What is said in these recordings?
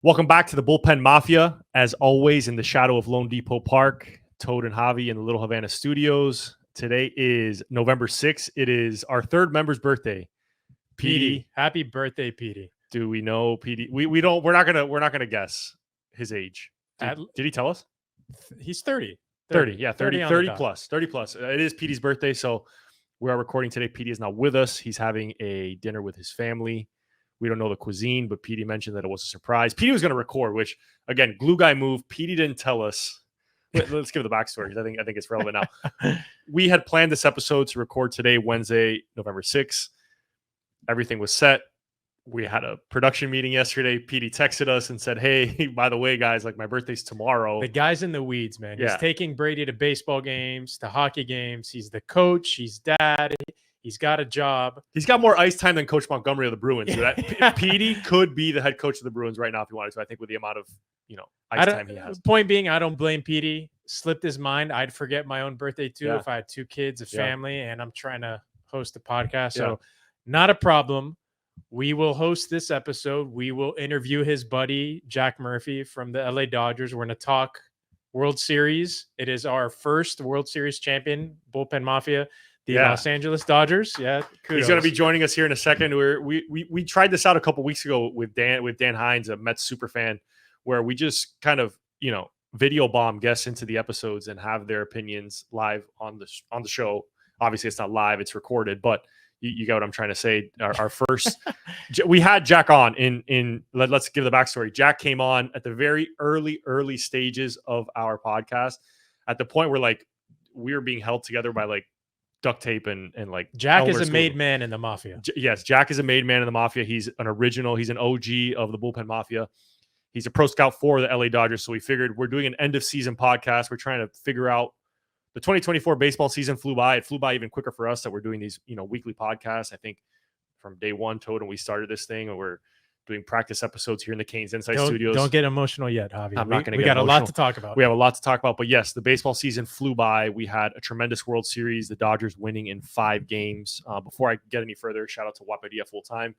Welcome back to the Bullpen Mafia. As always, in the shadow of Lone Depot Park, Toad and Javi in the Little Havana studios. Today is November 6th. It is our third member's birthday. Petey. Happy birthday, Petey. Do we know Petey? We're not gonna guess his age. Did he tell us? He's 30. 30, yeah, 30 plus. It is Petey's birthday, so we are recording today. Petey is not with us. He's having a dinner with his family. We don't know the cuisine, but Petey mentioned that it was a surprise. Petey was going to record, which, again, glue guy move. Petey didn't tell us. Let's give the backstory because I think it's relevant now. We had planned this episode to record today, Wednesday, November 6th. Everything was set. We had a production meeting yesterday. Petey texted us and said, hey, by the way, guys, like my birthday's tomorrow. The guy's in the weeds, man. Yeah. He's taking Brady to baseball games, to hockey games. He's the coach. He's dad. He's got a job. He's got more ice time than Coach Montgomery of the Bruins. Petey could be the head coach of the Bruins right now if he wanted to. I think with the amount of ice time he has. Point being, I don't blame Petey. Slipped his mind. I'd forget my own birthday too if I had two kids, a family, and I'm trying to host a podcast. So not a problem. We will host this episode. We will interview his buddy Jack Murphy from the LA Dodgers. We're going to talk World Series. It is our first World Series champion, Bullpen Mafia. The Los Angeles Dodgers. Yeah. Kudos. He's going to be joining us here in a second. We tried this out a couple weeks ago with Dan Hines, a Mets super fan, where we just kind of, video bomb guests into the episodes and have their opinions live on the show. Obviously it's not live, it's recorded, but you got what I'm trying to say. Our first, we had Jack on let's give the backstory. Jack came on at the very early stages of our podcast at the point where we were being held together by duct tape and Jack is a made man in the mafia. Yes, Jack is a made man in the mafia. He's an original. He's an OG of the Bullpen Mafia. He's a pro scout for the LA Dodgers. So we figured we're doing an end of season podcast. We're trying to figure out the 2024 baseball season flew by. It flew by even quicker for us that we're doing these weekly podcasts. I think from day one, Toad, and we started this thing, and we're doing practice episodes here in the Canes Inside Studios. Don't get emotional yet, Javi. I'm not going to. We got a lot to talk about. We have a lot to talk about, but yes, the baseball season flew by. We had a tremendous World Series. The Dodgers winning in 5 games. Before I get any further, shout out to Wapadia Full Time.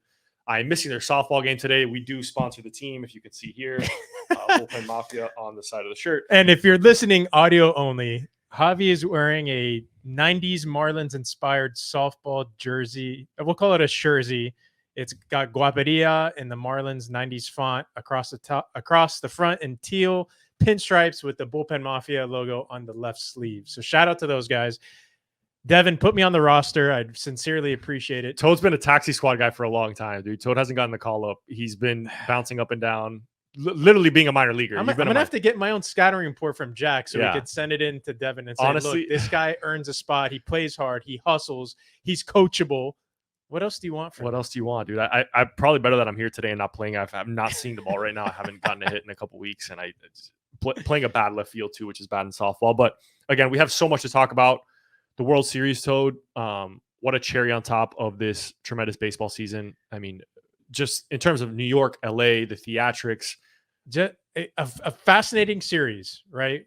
I'm missing their softball game today. We do sponsor the team, if you can see here, Bullpen Mafia on the side of the shirt. And if you're listening audio only, Javi is wearing a 90s Marlins inspired softball jersey. We'll call it a jersey. It's got Guaperia in the Marlins 90s font across the front in teal pinstripes with the Bullpen Mafia logo on the left sleeve. So shout out to those guys. Devin, put me on the roster. I'd sincerely appreciate it. Toad's been a taxi squad guy for a long time, dude. Toad hasn't gotten the call up. He's been bouncing up and down, literally being a minor leaguer. I'm going to have to get my own scouting report from Jack so we could send it in to Devin and say, honestly, look, this guy earns a spot. He plays hard. He hustles. He's coachable. What else do you want from What else do you want, dude? I'm probably better that I'm here today and not playing. I'm not seeing the ball right now. I haven't gotten a hit in a couple weeks, and playing a bad left field too, which is bad in softball. But again, we have so much to talk about. The World Series, Toad. What a cherry on top of this tremendous baseball season. I mean, just in terms of New York, LA, the theatrics. Just a fascinating series, right?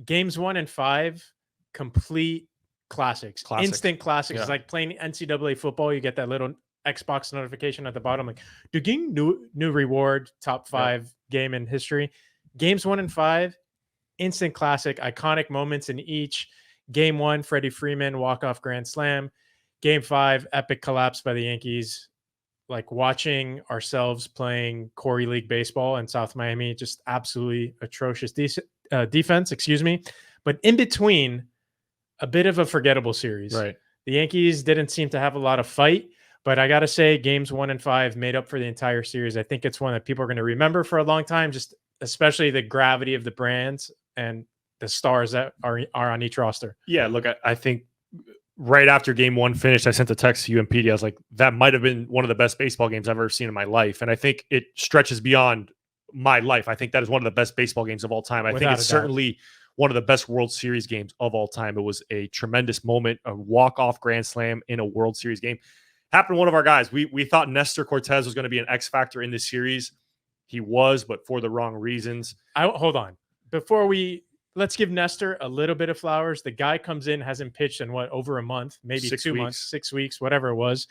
Games 1 and 5, complete classics. Instant classics. Yeah. It's like playing NCAA football. You get that little Xbox notification at the bottom, like new reward, top 5 game in history. Games 1 and 5, instant classic, iconic moments in each. Game 1, Freddie Freeman walk-off grand slam. Game 5, epic collapse by the Yankees. Like watching ourselves playing Corey League baseball in South Miami, just absolutely atrocious defense. But in between, a bit of a forgettable series. Right. The Yankees didn't seem to have a lot of fight, but I got to say games 1 and 5 made up for the entire series. I think it's one that people are going to remember for a long time, just especially the gravity of the brands and the stars that are on each roster. Yeah, look, I think right after game 1 finished, I sent a text to you and PD. I was like, that might have been one of the best baseball games I've ever seen in my life. And I think it stretches beyond my life. I think that is one of the best baseball games of all time. I think it's certainly one of the best World Series games of all time. It was a tremendous moment, a walk-off grand slam in a World Series game. Happened to one of our guys. We thought Nestor Cortez was going to be an X factor in this series. He was, but for the wrong reasons. Hold on. Let's give Nestor a little bit of flowers. The guy comes in, hasn't pitched in over a month, maybe 2 months, 6 weeks, whatever it was.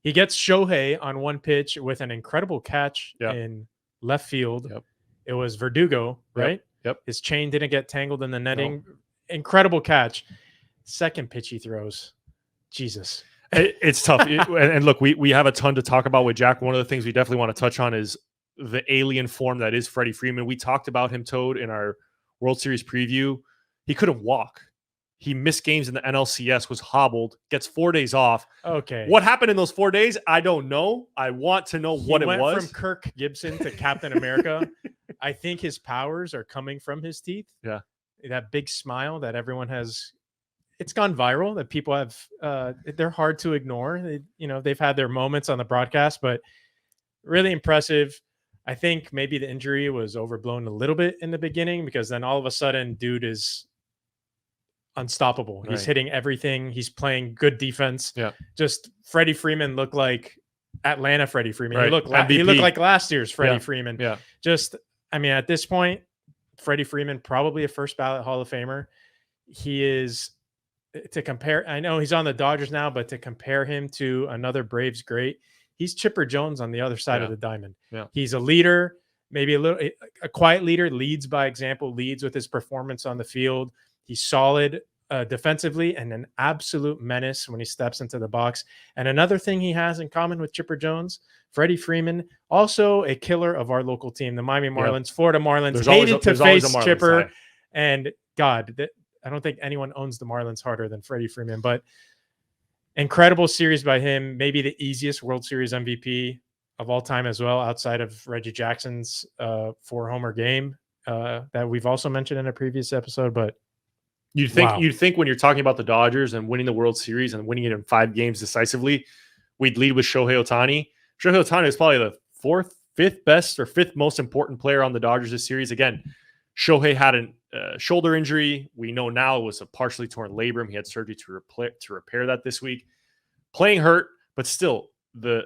He gets Shohei on one pitch with an incredible catch in left field. Yep. It was Verdugo, right? Yep. His chain didn't get tangled in the netting. No. Incredible catch. Second pitch he throws. Jesus. It's tough. And look, we have a ton to talk about with Jack. One of the things we definitely want to touch on is the alien form that is Freddie Freeman. We talked about him, Toad, in our World Series preview. He couldn't walk. He missed games in the NLCS, was hobbled, gets 4 days off. Okay. What happened in those 4 days? I don't know. I want to know what it was. He went from Kirk Gibson to Captain America. I think his powers are coming from his teeth. Yeah. That big smile that everyone has. It's gone viral, that people have. They're hard to ignore. They've had their moments on the broadcast, but really impressive. I think maybe the injury was overblown a little bit in the beginning, because then all of a sudden, dude is unstoppable. He's hitting everything. He's playing good defense. Yeah. Just Freddie Freeman looked like Atlanta Freddie Freeman. Right. He looked like last year's Freddie Freeman. Yeah. Just, at this point, Freddie Freeman, probably a first ballot Hall of Famer. He is, to compare, I know he's on the Dodgers now, but to compare him to another Braves great, he's Chipper Jones on the other side of the diamond. Yeah. He's a leader, maybe a quiet leader, leads by example, leads with his performance on the field. He's solid defensively and an absolute menace when he steps into the box. And another thing he has in common with Chipper Jones, Freddie Freeman, also a killer of our local team, the Miami Marlins, Florida Marlins, hated to face Chipper. And God, I don't think anyone owns the Marlins harder than Freddie Freeman, but incredible series by him. Maybe the easiest World Series MVP of all time as well, outside of Reggie Jackson's 4-homer game that we've also mentioned in a previous episode. But you'd think when you're talking about the Dodgers and winning the World Series and winning it in 5 games decisively, we'd lead with Shohei Ohtani. Shohei Ohtani is probably the fifth best or fifth most important player on the Dodgers this series. Again, Shohei had a shoulder injury. We know now it was a partially torn labrum. He had surgery to repair that this week. Playing hurt, but still the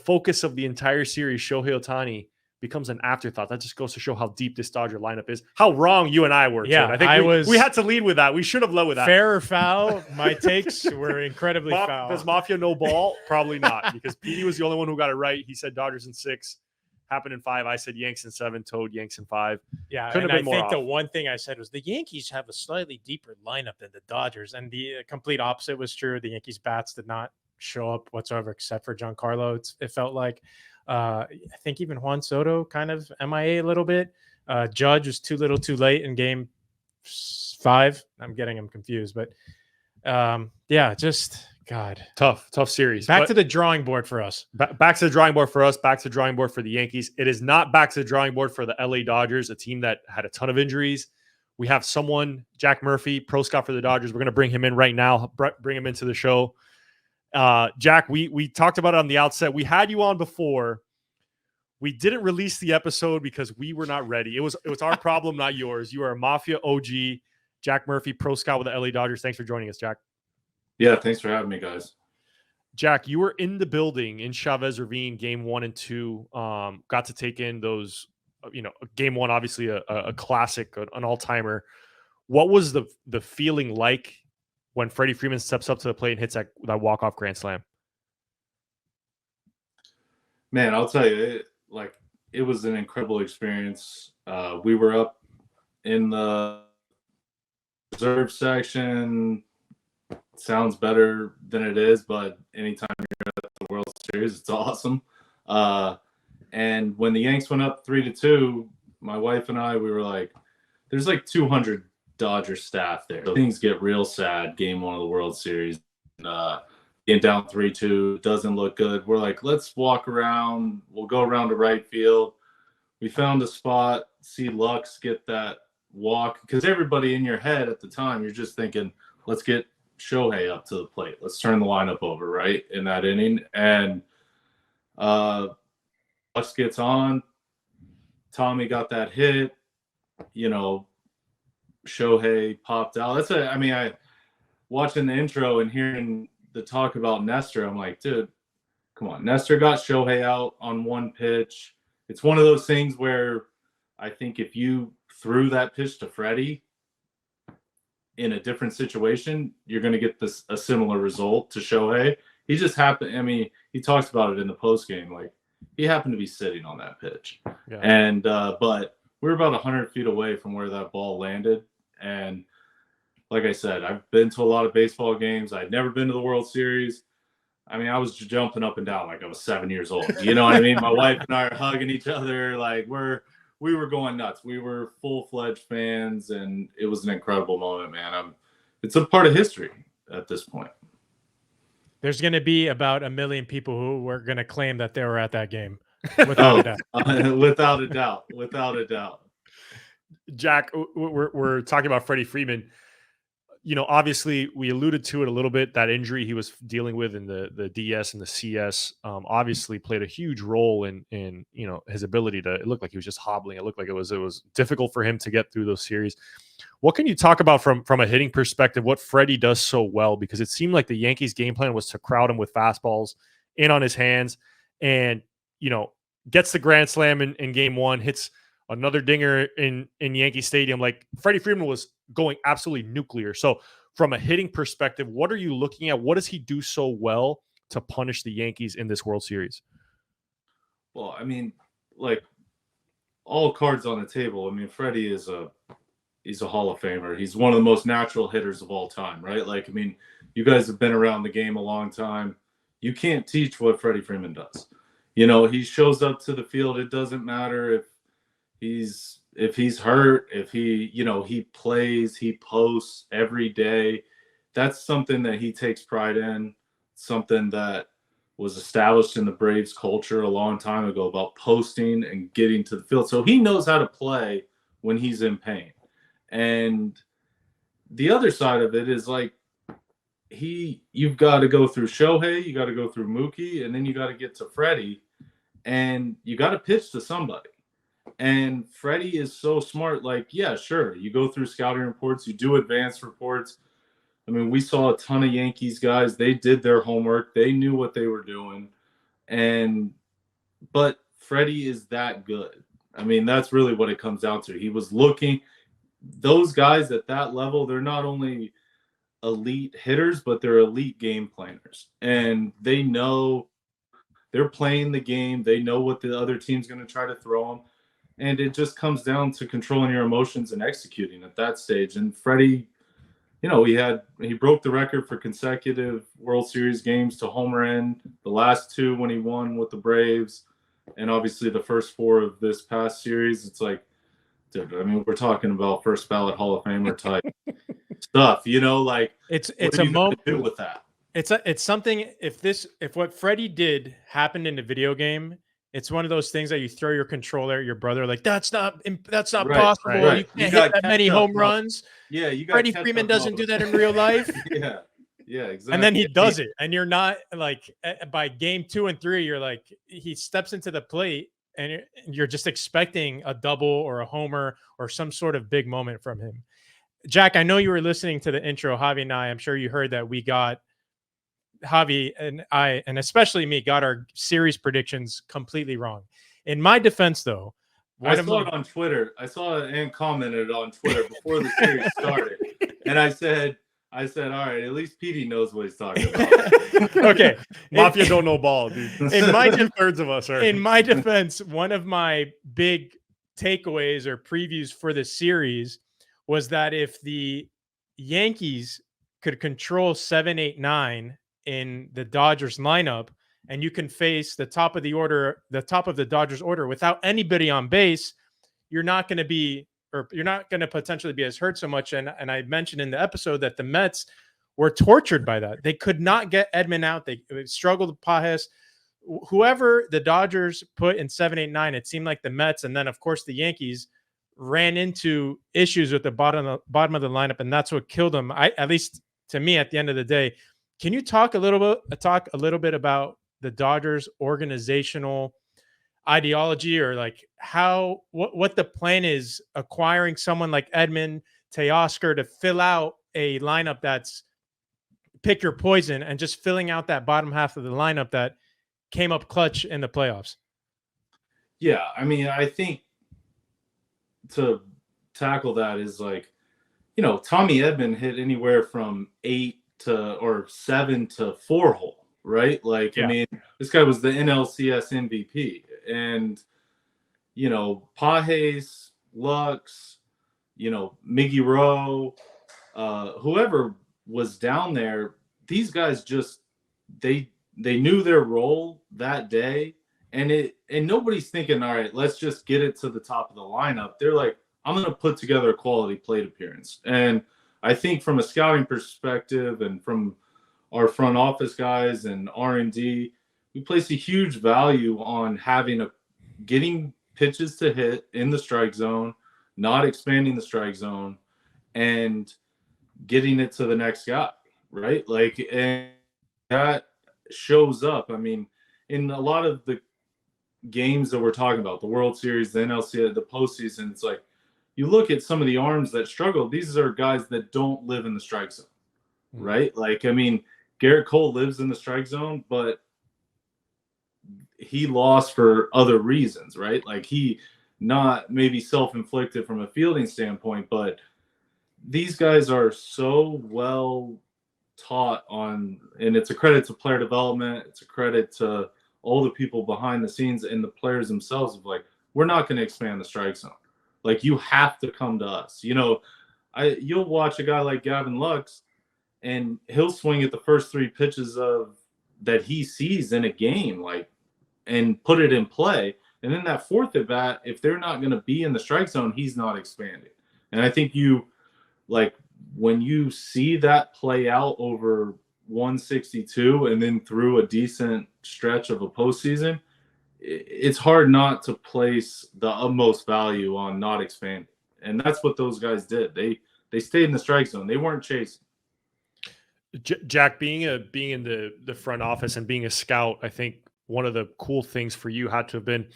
focus of the entire series, Shohei Ohtani, becomes an afterthought. That just goes to show how deep this Dodger lineup is. How wrong you and I were. Yeah, I think we had to lead with that. We should have led with that. Fair or foul? My takes were incredibly foul. Does Mafia no ball? Probably not, because Petey was the only one who got it right. He said Dodgers in 6, happened in 5. I said Yanks in 7, Toad Yanks in 5. Yeah, and I think the one thing I said was the Yankees have a slightly deeper lineup than the Dodgers, and the complete opposite was true. The Yankees bats did not show up whatsoever except for Giancarlo. It felt like. I think even Juan Soto kind of MIA a little bit. Judge was too little too late in game 5. I'm getting him confused, but just God. Tough series. Back to the drawing board for us. Back to the drawing board for us. Back to the drawing board for the Yankees. It is not back to the drawing board for the LA Dodgers, a team that had a ton of injuries. We have someone, Jack Murphy, pro scout for the Dodgers. We're going to bring him in right now, bring him into the show. Jack, we talked about it on the outset. We had you on before. We didn't release the episode because we were not ready. It was our problem, not yours. You are a Mafia OG, Jack Murphy, pro scout with the LA Dodgers. Thanks for joining us, Jack. Yeah, thanks for having me, guys. Jack, you were in the building in Chavez Ravine, game 1 and 2. Got to take in those, game 1, obviously a classic, an all-timer. What was the feeling like when Freddie Freeman steps up to the plate and hits that walk-off grand slam? Man, I'll tell you, it was an incredible experience. We were up in the reserve section. Sounds better than it is, but anytime you're at the World Series, it's awesome. And when the Yanks went up 3-2, my wife and I, we were like, there's 200 Dodger staff there. So things get real sad. Game 1 of the World Series, getting down 3-2 doesn't look good. We're like, let's walk around. We'll go around to right field. We found a spot. See Lux get that walk, because everybody in your head at the time, you're just thinking, let's get Shohei up to the plate. Let's turn the lineup over right in that inning. And Lux gets on. Tommy got that hit. Shohei popped out. I watching the intro and hearing the talk about Nestor, I'm like, dude, come on. Nestor got Shohei out on one pitch. It's one of those things where I think if you threw that pitch to Freddie in a different situation, you're going to get a similar result to Shohei. He just happened. He talks about it in the post game. He happened to be sitting on that pitch. Yeah. And but we were about 100 feet away from where that ball landed. And like I said, I've been to a lot of baseball games. I'd never been to the World Series. I mean, I was jumping up and down like I was 7 years old. You know what I mean? My wife and I are hugging each other. Like we were going nuts. We were full-fledged fans, and it was an incredible moment, man. It's a part of history at this point. There's going to be about 1 million people who were going to claim that they were at that game. Without a doubt. Without a doubt. Without a doubt. Jack, we're talking about Freddie Freeman. You know, obviously we alluded to it a little bit, that injury he was dealing with in the DS and the CS obviously played a huge role in, you know, his ability to, it looked like he was just hobbling. It looked like it was difficult for him to get through those series. What can you talk about from a hitting perspective, what Freddie does so well? Because it seemed like the Yankees game plan was to crowd him with fastballs in on his hands and, you know, gets the grand slam in game one, hits another dinger in Yankee Stadium. Like Freddie Freeman was going absolutely nuclear. So from a hitting perspective, what are you looking at? What does he do so well to punish the Yankees in this World Series? Well, I mean, like all cards on the table. I mean, Freddie he's a Hall of Famer. He's one of the most natural hitters of all time, right? Like, I mean, you guys have been around the game a long time. You can't teach what Freddie Freeman does. You know, he shows up to the field. It doesn't matter if he's hurt, if he plays, he posts every day. That's something that he takes pride in, something that was established in the Braves culture a long time ago about posting and getting to the field. So he knows how to play when he's in pain. And the other side of it is like you've got to go through Shohei, you got to go through Mookie, and then you got to get to Freddie, and you got to pitch to somebody. And Freddie is so smart. Like, yeah, sure, you go through scouting reports, you do advanced reports. I mean, we saw a ton of Yankees guys. They did their homework. They knew what they were doing. But Freddie is that good. I mean, that's really what it comes down to. He was looking. Those guys at that level, they're not only elite hitters, but they're elite game planners. And they know they're playing the game. They know what the other team's going to try to throw them. And it just comes down to controlling your emotions and executing at that stage. And Freddie, you know, he broke the record for consecutive World Series games to homer in, the last two when he won with the Braves, and obviously the first four of this past series. It's like, dude, I mean, we're talking about first ballot Hall of Famer type stuff, you know, like it's a moment with that. It's something, if what Freddie did happened in the video game, it's one of those things that you throw your contrler at your brother, like that's not possible. Right. You can't hit that many home runs. Yeah, you got Freddie Freeman doesn't do that in real life. Yeah, exactly. And then he does it, and you're not like by game 2 and 3, you're like he steps into the plate, and you're just expecting a double or a homer or some sort of big moment from him. Jack, I know you were listening to the intro. Javi and I'm sure you heard that we got Javi and I, and especially me, got our series predictions completely wrong. In my defense, though, I saw it on Twitter. I saw it and commented on Twitter before the series started, and I said, all right, at least Petey knows what he's talking about. Okay, Mafia don't know ball, dude. In my thirds of us are. In my defense, one of my big takeaways or previews for the series was that if the Yankees could control 7, 8, 9 in the Dodgers lineup, and you can face the top of the Dodgers order without anybody on base, you're not going to potentially be as hurt so much. And I mentioned in the episode that the Mets were tortured by that. They could not get Edman out. They struggled with Pajes. Whoever the Dodgers put in 7, 8, 9, it seemed like the Mets, and then of course the Yankees ran into issues with the bottom of the lineup, and that's what killed them. At least to me, at the end of the day. Can you talk a little bit about the Dodgers organizational ideology, or like what the plan is acquiring someone like Edman, Teoscar to fill out a lineup that's pick your poison, and just filling out that bottom half of the lineup that came up clutch in the playoffs? Yeah, I mean, I think to tackle that is like, you know, Tommy Edman hit anywhere from 8 to 7 to 4 hole. right? Like, I mean, this guy was the NLCS MVP. And, you know, Pajes, Lux, you know, Miggy Rowe, whoever was down there, these guys just they knew their role that day, and nobody's thinking, all right, let's just get it to the top of the lineup. They're like, I'm going to put together a quality plate appearance. And I think from a scouting perspective and from our front office guys and R&D, we place a huge value on getting pitches to hit in the strike zone, not expanding the strike zone, and getting it to the next guy, right? Like, and that shows up. I mean, in a lot of the games that we're talking about, the World Series, the NLCS, the postseason, it's like you look at some of the arms that struggle. These are guys that don't live in the strike zone, right? Like, I mean, Garrett Cole lives in the strike zone, but he lost for other reasons, right? Like, he not maybe self-inflicted from a fielding standpoint, but these guys are so well taught on, and it's a credit to player development. It's a credit to all the people behind the scenes and the players themselves of like, we're not going to expand the strike zone. Like, you have to come to us. You know, you'll watch a guy like Gavin Lux, and he'll swing at the first 3 pitches that he sees in a game, like, and put it in play. And then that 4th at bat, if they're not going to be in the strike zone, he's not expanding. And I think like, when you see that play out over 162 and then through a decent stretch of a postseason, it's hard not to place the utmost value on not expanding. And that's what those guys did. They stayed in the strike zone. They weren't chasing. Jack, being in the front office and being a scout, I think one of the cool things for you had to have been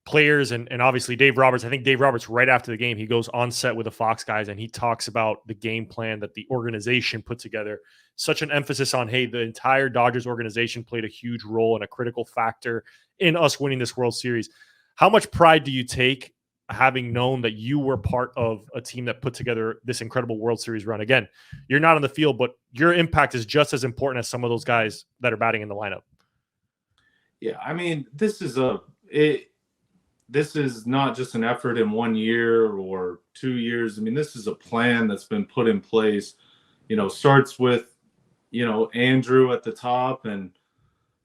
players and obviously Dave Roberts. I think Dave Roberts, right after the game, he goes on set with the Fox guys and he talks about the game plan that the organization put together. Such an emphasis on, hey, the entire Dodgers organization played a huge role and a critical factor in us winning this World Series. How much pride do you take having known that you were part of a team that put together this incredible World Series run? Again, you're not on the field, but your impact is just as important as some of those guys that are batting in the lineup. Yeah, I mean, this is not just an effort in 1 year or 2 years. I mean, this is a plan that's been put in place, you know, starts with, you know, Andrew at the top and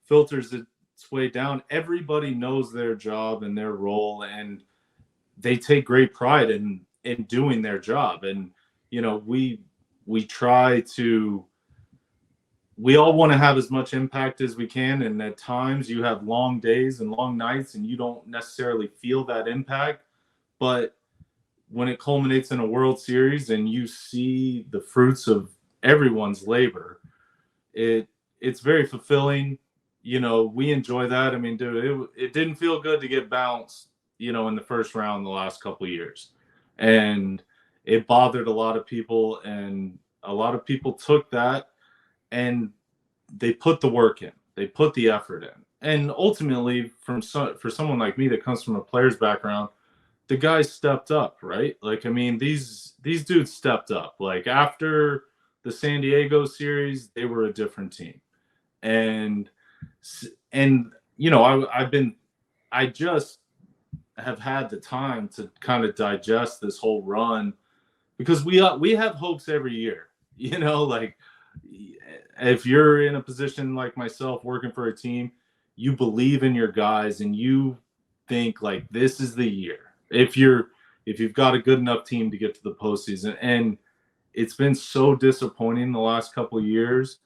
filters its way down. Everybody knows their job and their role, and they take great pride in doing their job. And, you know, we try to, we all want to have as much impact as we can. And at times you have long days and long nights and you don't necessarily feel that impact. But when it culminates in a World Series and you see the fruits of everyone's labor, it's very fulfilling. You know, we enjoy that. I mean, dude, it didn't feel good to get bounced, you know, in the first round the last couple of years. And it bothered a lot of people, and a lot of people took that and they put the work in, they put the effort in. And ultimately, for someone like me that comes from a player's background, the guys stepped up, right? Like, I mean, these dudes stepped up. Like, after the San Diego series, they were a different team. And you know, I just have had the time to kind of digest this whole run, because we have hopes every year, you know, like, if you're in a position like myself working for a team, you believe in your guys and you think like, this is the year. If you've got a good enough team to get to the postseason. And it's been so disappointing the last couple of years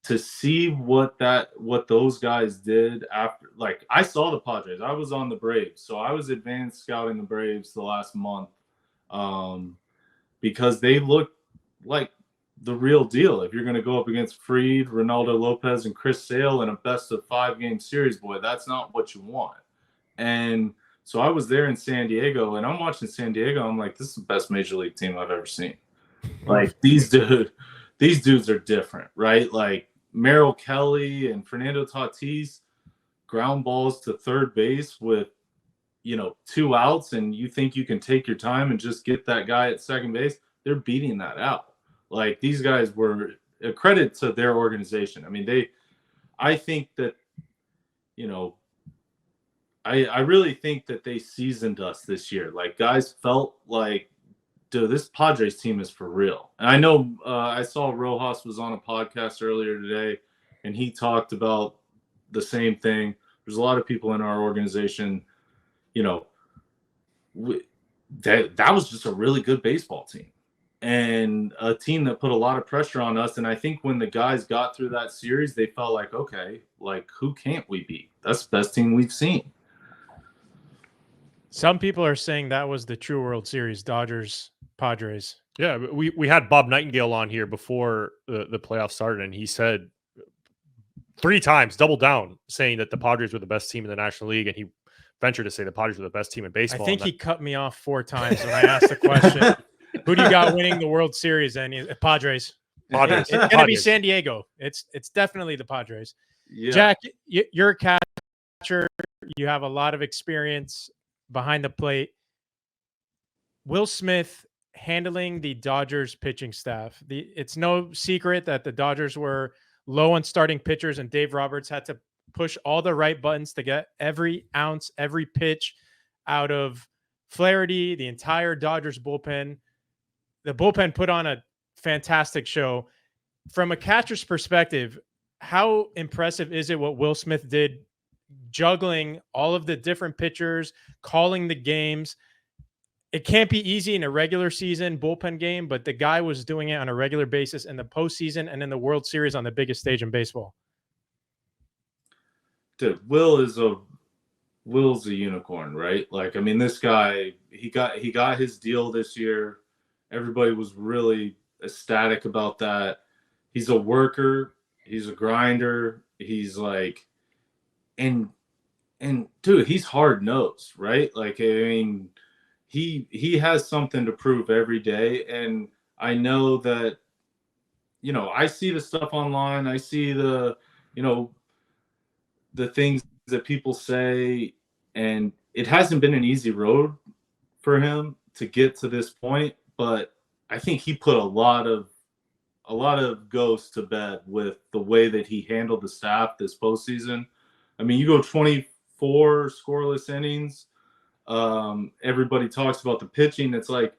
to see what those guys did after. Like, I saw the Padres. I was on the Braves, so I was advanced scouting the Braves the last month, because they look like the real deal. If you're going to go up against Fried, Ronaldo Lopez, and Chris Sale in a best-of-5 game series, boy, that's not what you want. And so I was there in San Diego, and I'm watching San Diego. I'm like, this is the best major league team I've ever seen. Like, these dudes are different, right? Like, Merrill Kelly and Fernando Tatis ground balls to third base with, you know, 2 outs, and you think you can take your time and just get that guy at second base. They're beating that out. Like, these guys were a credit to their organization. I mean, I think that, you know, I really think that they seasoned us this year. Like, guys felt like, dude, this Padres team is for real. And I know I saw Rojas was on a podcast earlier today, and he talked about the same thing. There's a lot of people in our organization, you know, that was just a really good baseball team and a team that put a lot of pressure on us. And I think when the guys got through that series, they felt like, okay, like, who can't we beat? That's the best team we've seen. Some people are saying that was the true World Series, Dodgers, Padres. Yeah, we had Bob Nightingale on here before the playoffs started, and he said 3 times, double down, saying that the Padres were the best team in the National League, and he ventured to say the Padres were the best team in baseball. I think he cut me off 4 times when I asked the question, who do you got winning the World Series? And Padres. It's going to be San Diego. It's definitely the Padres. Yeah. Jack, you're a catcher. You have a lot of experience behind the plate. Will Smith handling the Dodgers pitching staff. It's no secret that the Dodgers were low on starting pitchers, and Dave Roberts had to push all the right buttons to get every ounce, every pitch out of Flaherty, the entire Dodgers bullpen. The bullpen put on a fantastic show. From a catcher's perspective, how impressive is it what Will Smith did, juggling all of the different pitchers, calling the games? It can't be easy in a regular season bullpen game, but the guy was doing it on a regular basis in the postseason and in the World Series on the biggest stage in baseball. Dude, Will's a unicorn, right? Like, I mean, this guy, he got his deal this year. Everybody was really ecstatic about that. He's a worker. He's a grinder. He's like, and dude, he's hard nosed, right? Like, I mean, he has something to prove every day. And I know that, you know, I see the stuff online. I see the, you know, the things that people say, and it hasn't been an easy road for him to get to this point, but I think he put a lot of ghosts to bed with the way that he handled the staff this postseason. I mean, you go 24 scoreless innings. Everybody talks about the pitching. It's like,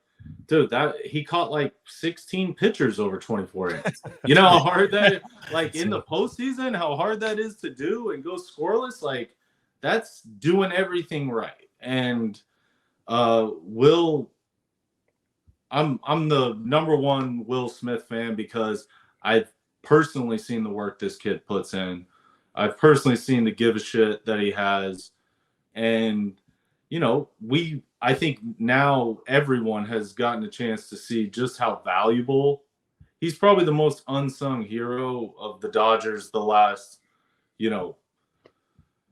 dude, that he caught like 16 pitchers over 24 innings. You know how hard that, like, in the postseason, how hard that is to do and go scoreless. Like, that's doing everything right. And Will, I'm the #1 Will Smith fan because I've personally seen the work this kid puts in. I've personally seen the give a shit that he has. And, you know, I think now everyone has gotten a chance to see just how valuable. He's probably the most unsung hero of the Dodgers the last, you know,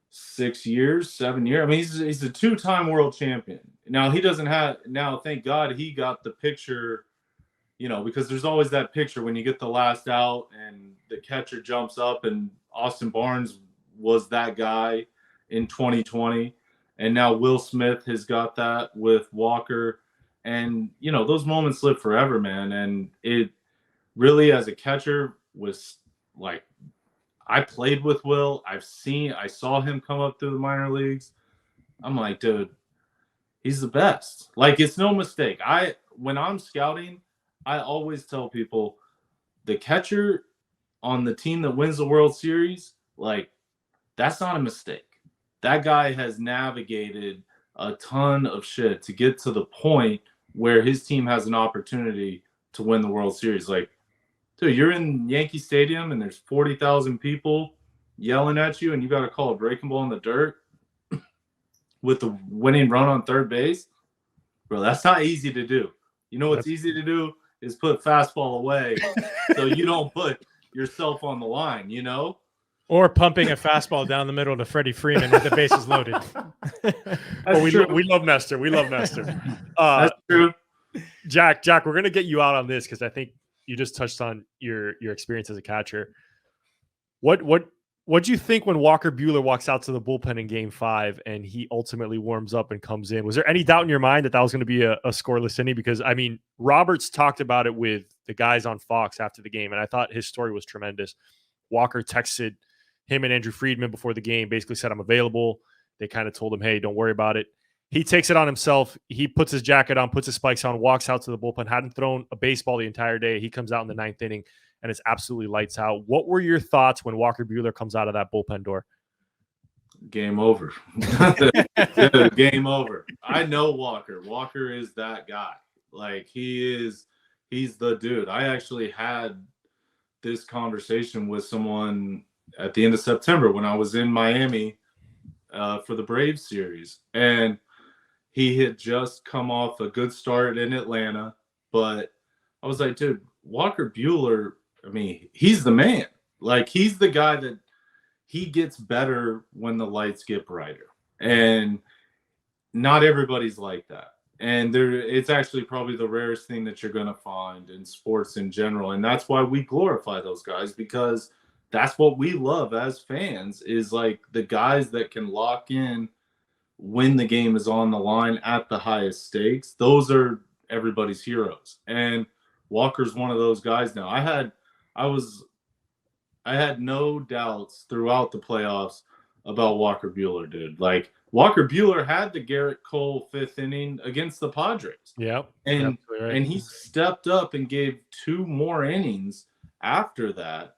6 years, 7 years. I mean, he's a 2-time world champion. Now thank God he got the picture, you know, because there's always that picture when you get the last out and the catcher jumps up, and Austin Barnes was that guy in 2020. And now Will Smith has got that with Walker. And, you know, those moments live forever, man. And it really, as a catcher, was like, I played with Will. I saw him come up through the minor leagues. I'm like, dude, he's the best. Like, it's no mistake. When I'm scouting, I always tell people the catcher on the team that wins the World Series, like, that's not a mistake. That guy has navigated a ton of shit to get to the point where his team has an opportunity to win the World Series. Like, dude, you're in Yankee Stadium and there's 40,000 people yelling at you and you got to call a breaking ball in the dirt with the winning run on third base. Bro, that's not easy to do. You know what's easy to do is put fastball away so you don't put yourself on the line, you know? Or pumping a fastball down the middle to Freddie Freeman with the bases loaded. We love Nestor. We love Nestor. That's true. Jack, we're going to get you out on this because I think you just touched on your experience as a catcher. What do you think when Walker Buehler walks out to the bullpen in Game 5 and he ultimately warms up and comes in? Was there any doubt in your mind that was going to be a scoreless inning? Because, I mean, Roberts talked about it with the guys on Fox after the game, and I thought his story was tremendous. Walker texted him and Andrew Friedman before the game basically said, I'm available. They kind of told him, hey, don't worry about it. He takes it on himself. He puts his jacket on, puts his spikes on, walks out to the bullpen, hadn't thrown a baseball the entire day. He comes out in the 9th inning, and it's absolutely lights out. What were your thoughts when Walker Buehler comes out of that bullpen door? Game over. Dude, game over. I know Walker. Walker is that guy. Like, he's the dude. I actually had this conversation with someone at the end of September when I was in Miami for the Braves series. And he had just come off a good start in Atlanta. But I was like, dude, Walker Buehler, I mean, he's the man. Like, he's the guy that he gets better when the lights get brighter. And not everybody's like that. And it's actually probably the rarest thing that you're going to find in sports in general. And that's why we glorify those guys, because that's what we love as fans, is like the guys that can lock in when the game is on the line at the highest stakes. Those are everybody's heroes. And Walker's one of those guys now. I had no doubts throughout the playoffs about Walker Buehler, dude. Like, Walker Buehler had the Garrett Cole 5th inning against the Padres. Yep. And he stepped up and gave 2 more innings after that.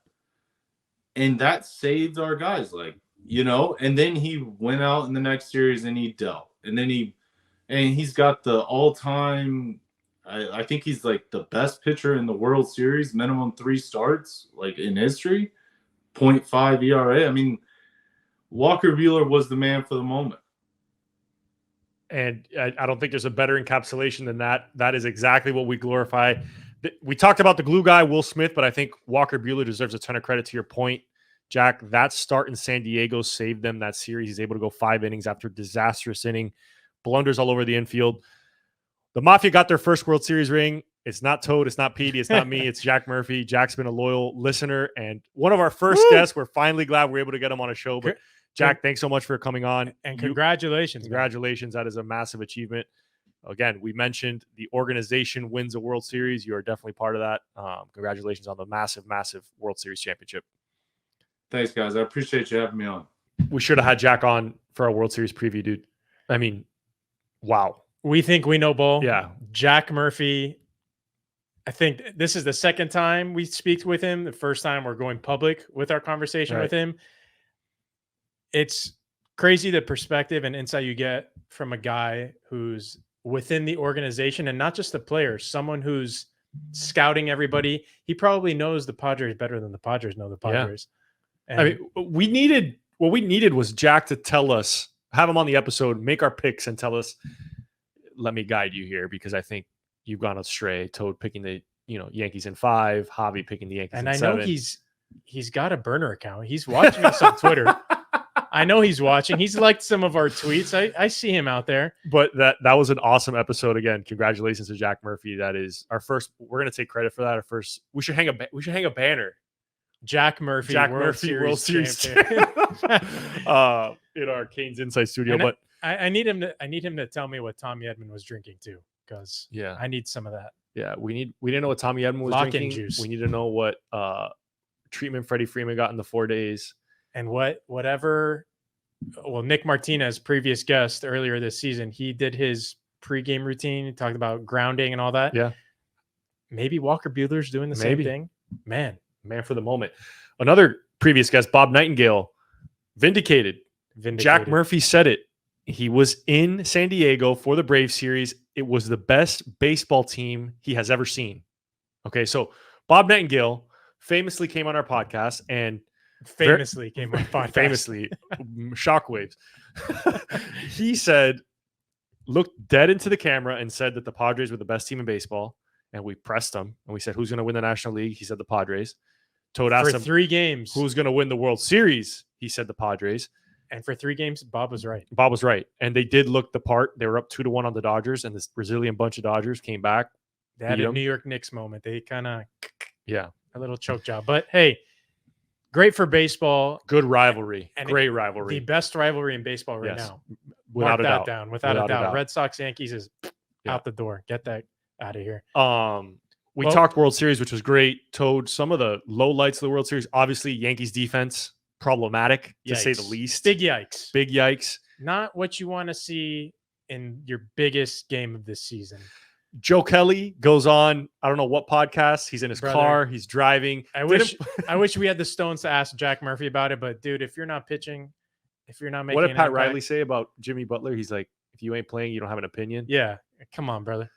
And that saved our guys, like, you know, and then he went out in the next series and he dealt. And then he's got the all-time, I think he's like the best pitcher in the World Series, minimum 3 starts, like, in history, 0.5 ERA. I mean, Walker Buehler was the man for the moment. And I don't think there's a better encapsulation than that. That is exactly what we glorify. We talked about the glue guy, Will Smith, but I think Walker Buehler deserves a ton of credit. To your point, Jack, that start in San Diego saved them that series. He's able to go 5 innings after a disastrous inning, blunders all over the infield. The Mafia got their first World Series ring. It's not Toad. It's not Petey. It's not me. It's Jack Murphy. Jack's been a loyal listener and one of our first guests. We're finally glad we're able to get him on a show. But Jack, thanks so much for coming on. And congratulations. Congratulations. That is a massive achievement. Again, we mentioned the organization wins a World Series. You are definitely part of that. Congratulations on the massive, massive World Series championship. Thanks, guys. I appreciate you having me on. We should have had Jack on for our World Series preview, dude. I mean, wow. We think we know ball. Yeah. Jack Murphy. I think this is the second time we speak with him. The first time we're going public with our conversation with him. It's crazy the perspective and insight you get from a guy who's within the organization and not just the players, someone who's scouting everybody. He probably knows the Padres better than the Padres know the Padres. Yeah. I mean, what we needed was Jack to tell us, have him on the episode, make our picks and tell us, let me guide you here, because I think you've gone astray. Toad picking the Yankees in 5, Javi picking the Yankees in 7. And I know he's got a burner account. He's watching us on Twitter. I know he's watching. He's liked some of our tweets. I see him out there. But that was an awesome episode. Again, congratulations to Jack Murphy. That is our first. We're gonna take credit for that. Our first. We should hang a banner. Jack Murphy World Series champion. In our Canes Insight studio. And but I need him to tell me what Tommy Edman was drinking too, because I need some of that. Yeah, we didn't know what Tommy Edman was drinking. Juice. We need to know what treatment Freddie Freeman got in the 4 days. And whatever, Nick Martinez, previous guest earlier this season, he did his pregame routine. He talked about grounding and all that. Yeah. Maybe Walker Buehler's doing the same thing. Man for the moment. Another previous guest, Bob Nightingale, vindicated. Jack Murphy said it. He was in San Diego for the Braves series. It was the best baseball team he has ever seen. Okay, so Bob Nightingale famously came on our podcast and famously came on podcast. Famously, shockwaves. He said, looked dead into the camera and said that the Padres were the best team in baseball. And we pressed him and we said, who's going to win the National League? He said the Padres. Toad asked him 3 games. Who's going to win the World Series? He said the Padres. And for 3 games, Bob was right. And they did look the part. They were up 2-1 on the Dodgers, and this Brazilian bunch of Dodgers came back. They had a New York Knicks moment. They kind of, a little choke job. But hey, great for baseball. Good rivalry. And great rivalry. The best rivalry in baseball right now. Without a doubt. Down. Without a doubt. Red Sox Yankees is out the door. Get that out of here. We talked World Series, which was great. Toad, some of the low lights of the World Series, obviously Yankees defense. problematic to say the Yikes. least. Big yikes. Big yikes. Not what you want to see in your biggest game of this season. Joe Kelly goes on, I don't know what podcast. He's in his car. He's driving. I wish we had the stones to ask Jack Murphy about it, but dude, if you're not pitching, if you're not making, what did Pat Riley say about Jimmy Butler? He's like, if you ain't playing, you don't have an opinion. Yeah, come on, brother.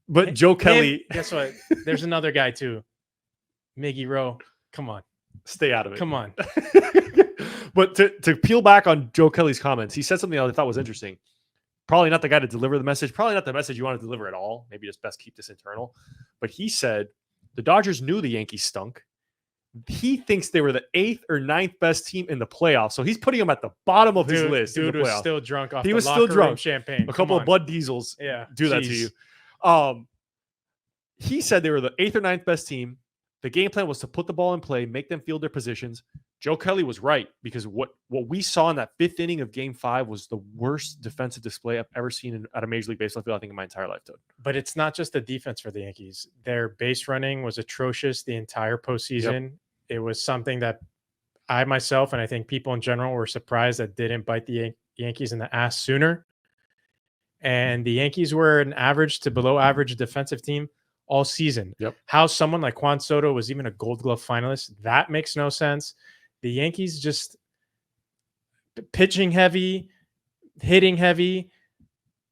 But Joe Kelly, guess what? There's another guy too, Miggy Rowe. Come on, stay out of it. Come on. But to peel back on Joe Kelly's comments, he said something I thought was interesting. Probably not the guy to deliver the message. Probably not the message you want to deliver at all. Maybe just best keep this internal. But he said the Dodgers knew the Yankees stunk. He thinks they were the 8th or 9th best team in the playoffs. So he's putting them at the bottom of his list. Dude in the was playoffs. still drunk off. He the was locker still drunk. Room champagne. A couple of Bud Diesels. Yeah, do that to you. He said they were the 8th or 9th best team. The game plan was to put the ball in play, make them field their positions. Joe Kelly was right because what we saw in that 5th inning of Game 5 was the worst defensive display I've ever seen at a Major League Baseball field, I think, in my entire lifetime. But it's not just the defense for the Yankees. Their base running was atrocious the entire postseason. Yep. It was something that I myself and I think people in general were surprised that didn't bite the Yankees in the ass sooner. And the Yankees were an average to below average defensive team all season. Yep. How someone like Juan Soto was even a Gold Glove finalist, that makes no sense. The Yankees just pitching heavy, hitting heavy,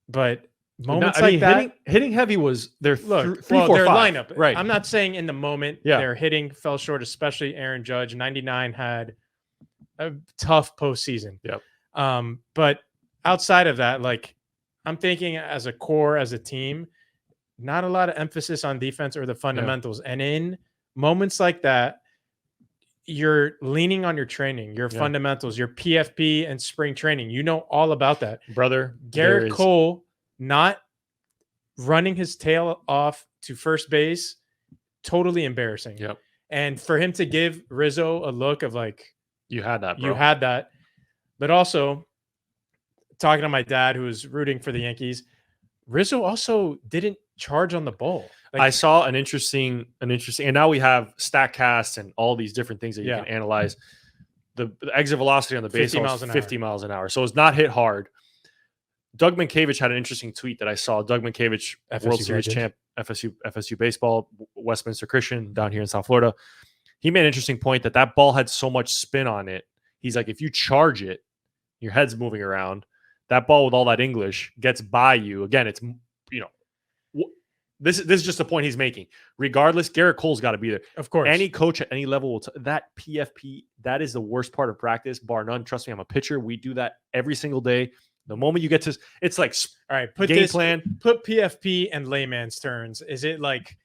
but moments hitting heavy was their their 4, 5 lineup. Right. I'm not saying in the moment their hitting fell short, especially Aaron Judge. 99 had a tough postseason. Yep. But outside of that, like I'm thinking as a core, as a team, not a lot of emphasis on defense or the fundamentals. Yeah. And in moments like that, you're leaning on your training, your fundamentals, your PFP and spring training. You know all about that. Brother, Garrett Cole not running his tail off to first base, totally embarrassing. Yep. And for him to give Rizzo a look of like, you had that, bro. You had that. But also, talking to my dad who was rooting for the Yankees, Rizzo also didn't charge on the ball. Like, I saw an interesting, and now we have StatCast and all these different things that you can analyze. The exit velocity on the base was 50 miles an hour. So it's not hit hard. Doug Mankiewicz had an interesting tweet that I saw. Doug Mankiewicz, World Series champ, FSU baseball, Westminster Christian down here in South Florida. He made an interesting point that ball had so much spin on it. He's like, if you charge it, your head's moving around. That ball with all that English gets by you. Again, it's, this is just the point he's making. Regardless, Garrett Cole's got to be there. Of course. Any coach at any level will that PFP, that is the worst part of practice, bar none. Trust me, I'm a pitcher. We do that every single day. The moment you get to, it's like, all right, put PFP and layman's terms. Is it like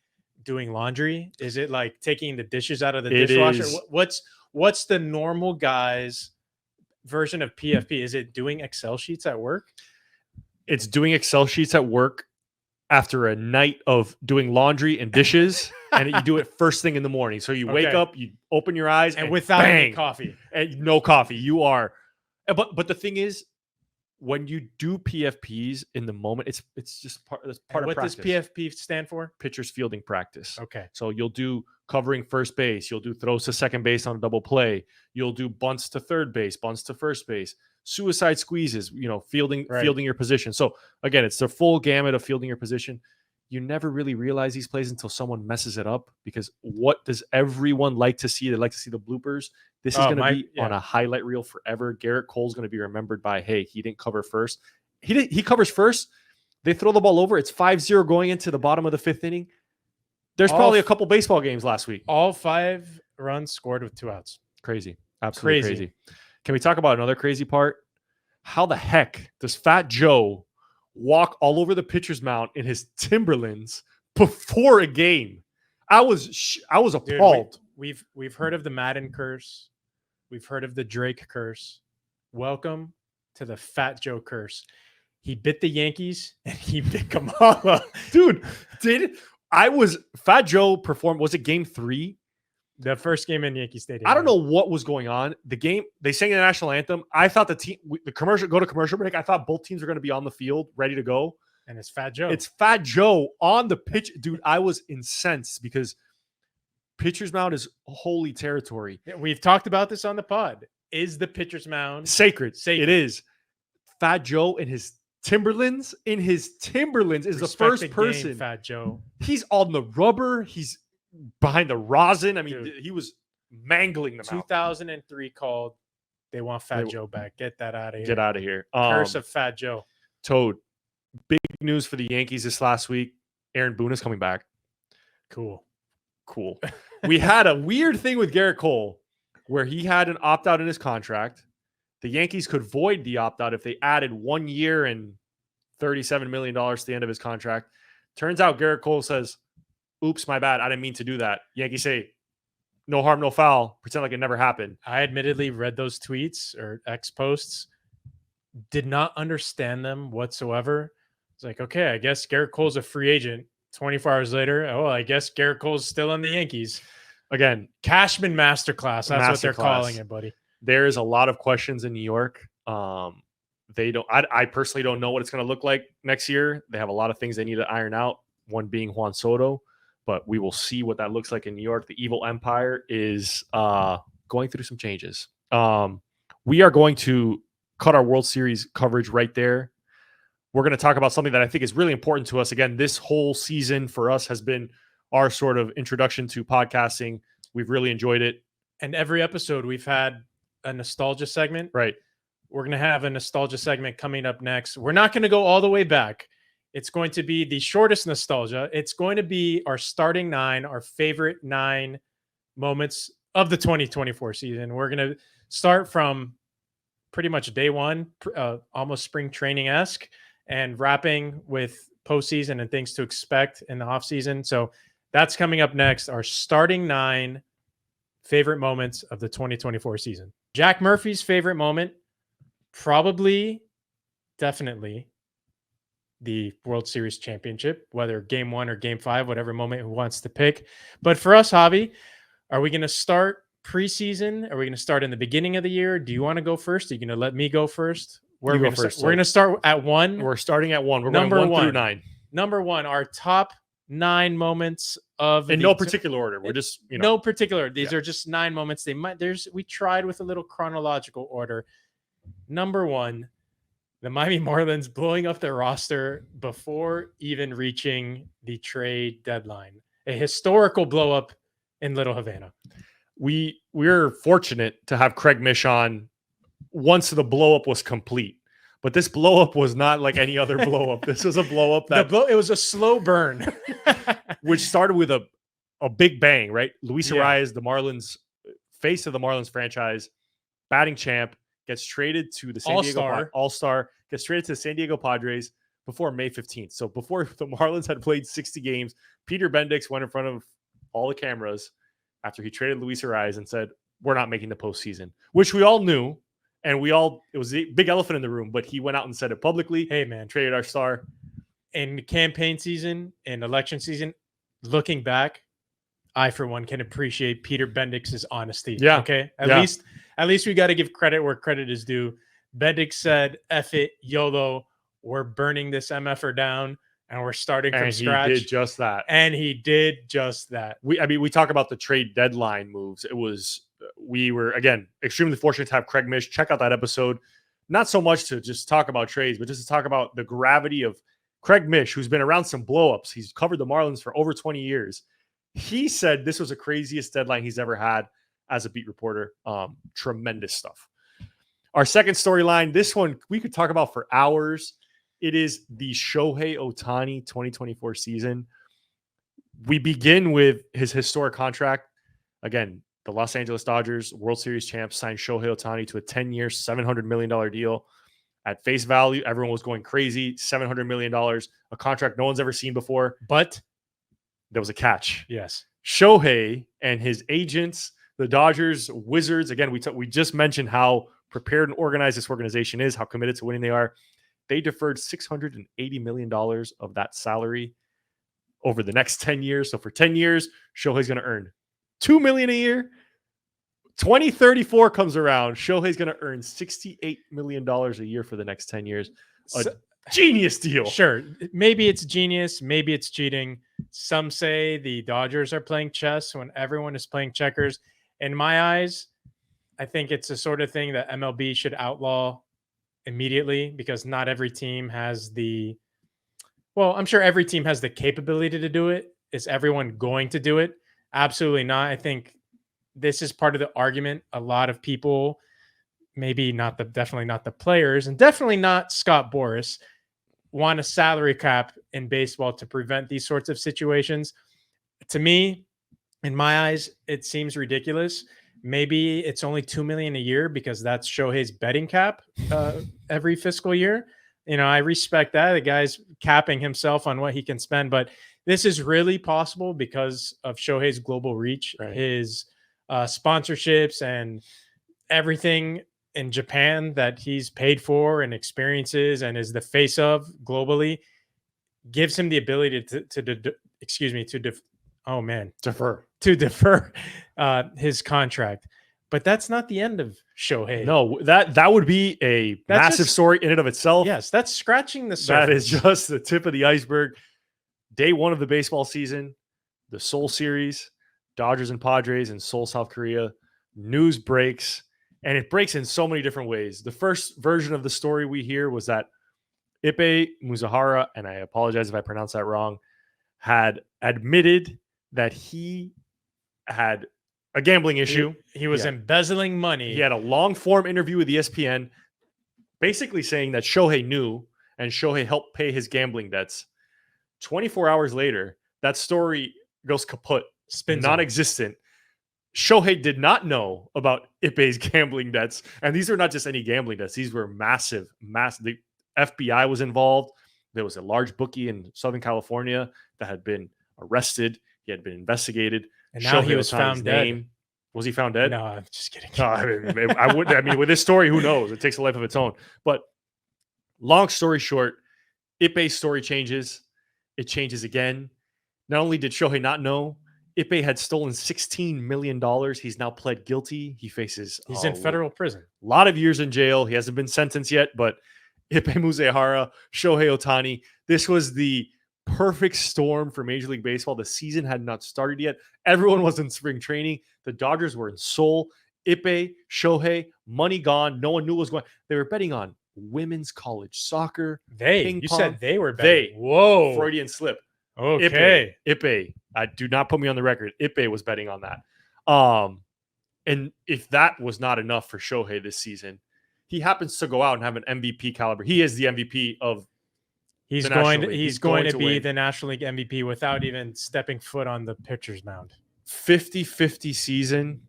doing laundry? Is it like taking the dishes out of the dishwasher? What's the normal guy's version of PFP? Is it doing Excel sheets at work? It's doing Excel sheets at work after a night of doing laundry and dishes, and you do it first thing in the morning. So you wake up, you open your eyes, and without any coffee, and no coffee, you are. But the thing is, when you do PFPs in the moment, it's just part of practice. What does PFP stand for? Pitcher's fielding practice. Okay. So you'll do covering first base. You'll do throws to second base on a double play. You'll do bunts to third base, bunts to first base, suicide squeezes, fielding your position. So again, it's the full gamut of fielding your position. You never really realize these plays until someone messes it up, because what does everyone like to see? They like to see the bloopers. This is going to be on a highlight reel forever. Garrett Cole's going to be remembered by, hey, he didn't cover first. He covers first. They throw the ball over. It's 5-0 going into the bottom of the 5th inning. There's probably a couple baseball games last week. All 5 runs scored with 2 outs. Crazy. Absolutely crazy. Can we talk about another crazy part? How the heck does Fat Joe walk all over the pitcher's mound in his Timberlands before a game? I was appalled. Dude, we've heard of the Madden curse. We've heard of the Drake curse. Welcome to the Fat Joe curse. He bit the Yankees and he bit Kamala. Dude, Fat Joe performed, was it game 3? The first game in Yankee Stadium. I don't know what was going on. The game, they sang the national anthem. I thought the commercial break. I thought both teams were going to be on the field, ready to go. And it's Fat Joe. It's Fat Joe on the pitch. Dude, I was incensed because pitcher's mound is holy territory. Yeah, we've talked about this on the pod. is the pitcher's mound. Sacred. It is. Fat Joe in his Timberlands. Is Respect the first the game, person. Fat Joe. He's on the rubber. He's behind the rosin. I mean, Dude. he was mangling them out. 2003 called. They want Fat Joe back. Get that out of here. Get out of here. Curse of Fat Joe. Toad. Big news for the Yankees this last week. Aaron Boone is coming back. Cool. We had a weird thing with Garrett Cole where he had an opt-out in his contract. The Yankees could void the opt-out if they added 1 year and $37 million to the end of his contract. Turns out Garrett Cole says, oops, my bad. I didn't mean to do that. Yankees say, no harm, no foul. Pretend like it never happened. I admittedly read those tweets or X posts. Did not understand them whatsoever. It's like, okay, I guess Garrett Cole's a free agent. 24 hours later, I guess Garrett Cole's still on the Yankees. Again, Cashman Masterclass. That's what they're calling it, buddy. There's a lot of questions in New York. They don't. I personally don't know what it's going to look like next year. They have a lot of things they need to iron out. One being Juan Soto, but we will see what that looks like in New York. The evil empire is going through some changes. We are going to cut our World Series coverage right there. We're going to talk about something that I think is really important to us. Again, this whole season for us has been our sort of introduction to podcasting. We've really enjoyed it. And every episode we've had a nostalgia segment. Right. We're going to have a nostalgia segment coming up next. We're not going to go all the way back. It's going to be the shortest nostalgia. It's going to be our starting 9, our favorite 9 moments of the 2024 season. We're going to start from pretty much day one, almost spring training-esque, and wrapping with postseason and things to expect in the offseason. So that's coming up next, our starting 9 favorite moments of the 2024 season. Jack Murphy's favorite moment, definitely the World Series championship, whether game 1 or game 5, whatever moment he wants to pick. But for us, Javi, are we going to start preseason? Are we going to start in the beginning of the year? Do you want to go first? Are you going to let me go first? We're going to start at 1. We're starting at 1. We're Number going 1 through 9. Number 1, our top 9 moments of in no particular order. We're just, no particular. These are just 9 moments. We tried with a little chronological order. Number 1, the Miami Marlins blowing up their roster before even reaching the trade deadline. A historical blow up in Little Havana. We're fortunate to have Craig Mish on once the blow up was complete. But this blow up was not like any other blow up. This was a blow up it was a slow burn, which started with a big bang, right? Luis Arias, the Marlins face of the Marlins franchise, batting champ, gets traded to the San Diego All-Star, gets traded to the San Diego Padres before May 15th. So before the Marlins had played 60 games, Peter Bendix went in front of all the cameras after he traded Luis Arias and said, we're not making the postseason, which we all knew. And it was a big elephant in the room, but he went out and said it publicly. Hey, man, traded our star. In campaign season, in election season, looking back, I, for one, can appreciate Peter Bendix's honesty. Yeah. Okay. At least we got to give credit where credit is due. Bendix said, F it, YOLO. We're burning this MFer down and we're starting from scratch. He did just that. And he did just that. We talk about the trade deadline moves. We were, again, extremely fortunate to have Craig Mish. Check out that episode. Not so much to just talk about trades, but just to talk about the gravity of Craig Mish, who's been around some blowups. He's covered the Marlins for over 20 years. He said this was the craziest deadline he's ever had as a beat reporter. Tremendous stuff. Our second storyline, this one we could talk about for hours. It is the Shohei Ohtani 2024 season. We begin with his historic contract. Again, the Los Angeles Dodgers, World Series champs, signed Shohei Ohtani to a 10-year, $700 million deal. At face value, everyone was going crazy. $700 million, a contract no one's ever seen before. But there was a catch. Yes. Shohei and his agents, the Dodgers, Wizards, again, we just mentioned how prepared and organized this organization is, how committed to winning they are. They deferred $680 million of that salary over the next 10 years. So for 10 years, Shohei's going to earn $2 million a year. 2034 comes around, Shohei's going to earn $68 million a year for the next 10 years. Genius deal. Sure. Maybe it's genius. Maybe it's cheating. Some say the Dodgers are playing chess when everyone is playing checkers. In my eyes, I think it's the sort of thing that MLB should outlaw immediately, because not every team has I'm sure every team has the capability to do it. Is everyone going to do it? Absolutely not. I think this is part of the argument. A lot of people, definitely not the players, and definitely not Scott Boras, want a salary cap in baseball to prevent these sorts of situations. To me, in my eyes, it seems ridiculous. Maybe it's only $2 million a year because that's Shohei's betting cap every fiscal year. I respect that. The guy's capping himself on what he can spend, but this is really possible because of Shohei's global reach, right? His sponsorships and everything in Japan that he's paid for and experiences and is the face of globally gives him the ability to defer his contract. But that's not the end of Shohei. No, that would be a massive story in and of itself. Yes, that's scratching the surface. That is just the tip of the iceberg. Day one of the baseball season, the Seoul series, Dodgers and Padres in Seoul, South Korea. News breaks, and it breaks in so many different ways. The first version of the story we hear was that Ippei Muzahara, and I apologize if I pronounce that wrong, had admitted that he had a gambling issue. He was embezzling money. He had a long form interview with ESPN, basically saying that Shohei knew and Shohei helped pay his gambling debts. 24 hours later, that story goes kaput, non-existent. Shohei did not know about Ippei's gambling debts. And these are not just any gambling debts. These were massive. The FBI was involved. There was a large bookie in Southern California that had been arrested. He had been investigated. And now he was found dead. Was he found dead? No, I'm just kidding. I mean, with this story, who knows? It takes a life of its own. But long story short, Ippei's story changes. It changes again. Not only did Shohei not know, Ippei had stolen $16 million. He's now pled guilty. He's in federal prison. A lot of years in jail. He hasn't been sentenced yet, but Ippei Muzahara, Shohei Ohtani, this was the perfect storm for Major League Baseball. The season had not started yet. Everyone was in spring training. The Dodgers were in Seoul. Ippei, Shohei, money gone. No one knew what was going on. They were betting on women's college soccer. You said they were betting. Whoa. Freudian slip. Okay. Ippei. Do not put me on the record. Ippei was betting on that. And if that was not enough for Shohei this season, he happens to go out and have an MVP caliber. He is the MVP of He's going to be the National League MVP without even stepping foot on the pitcher's mound. 50-50 season,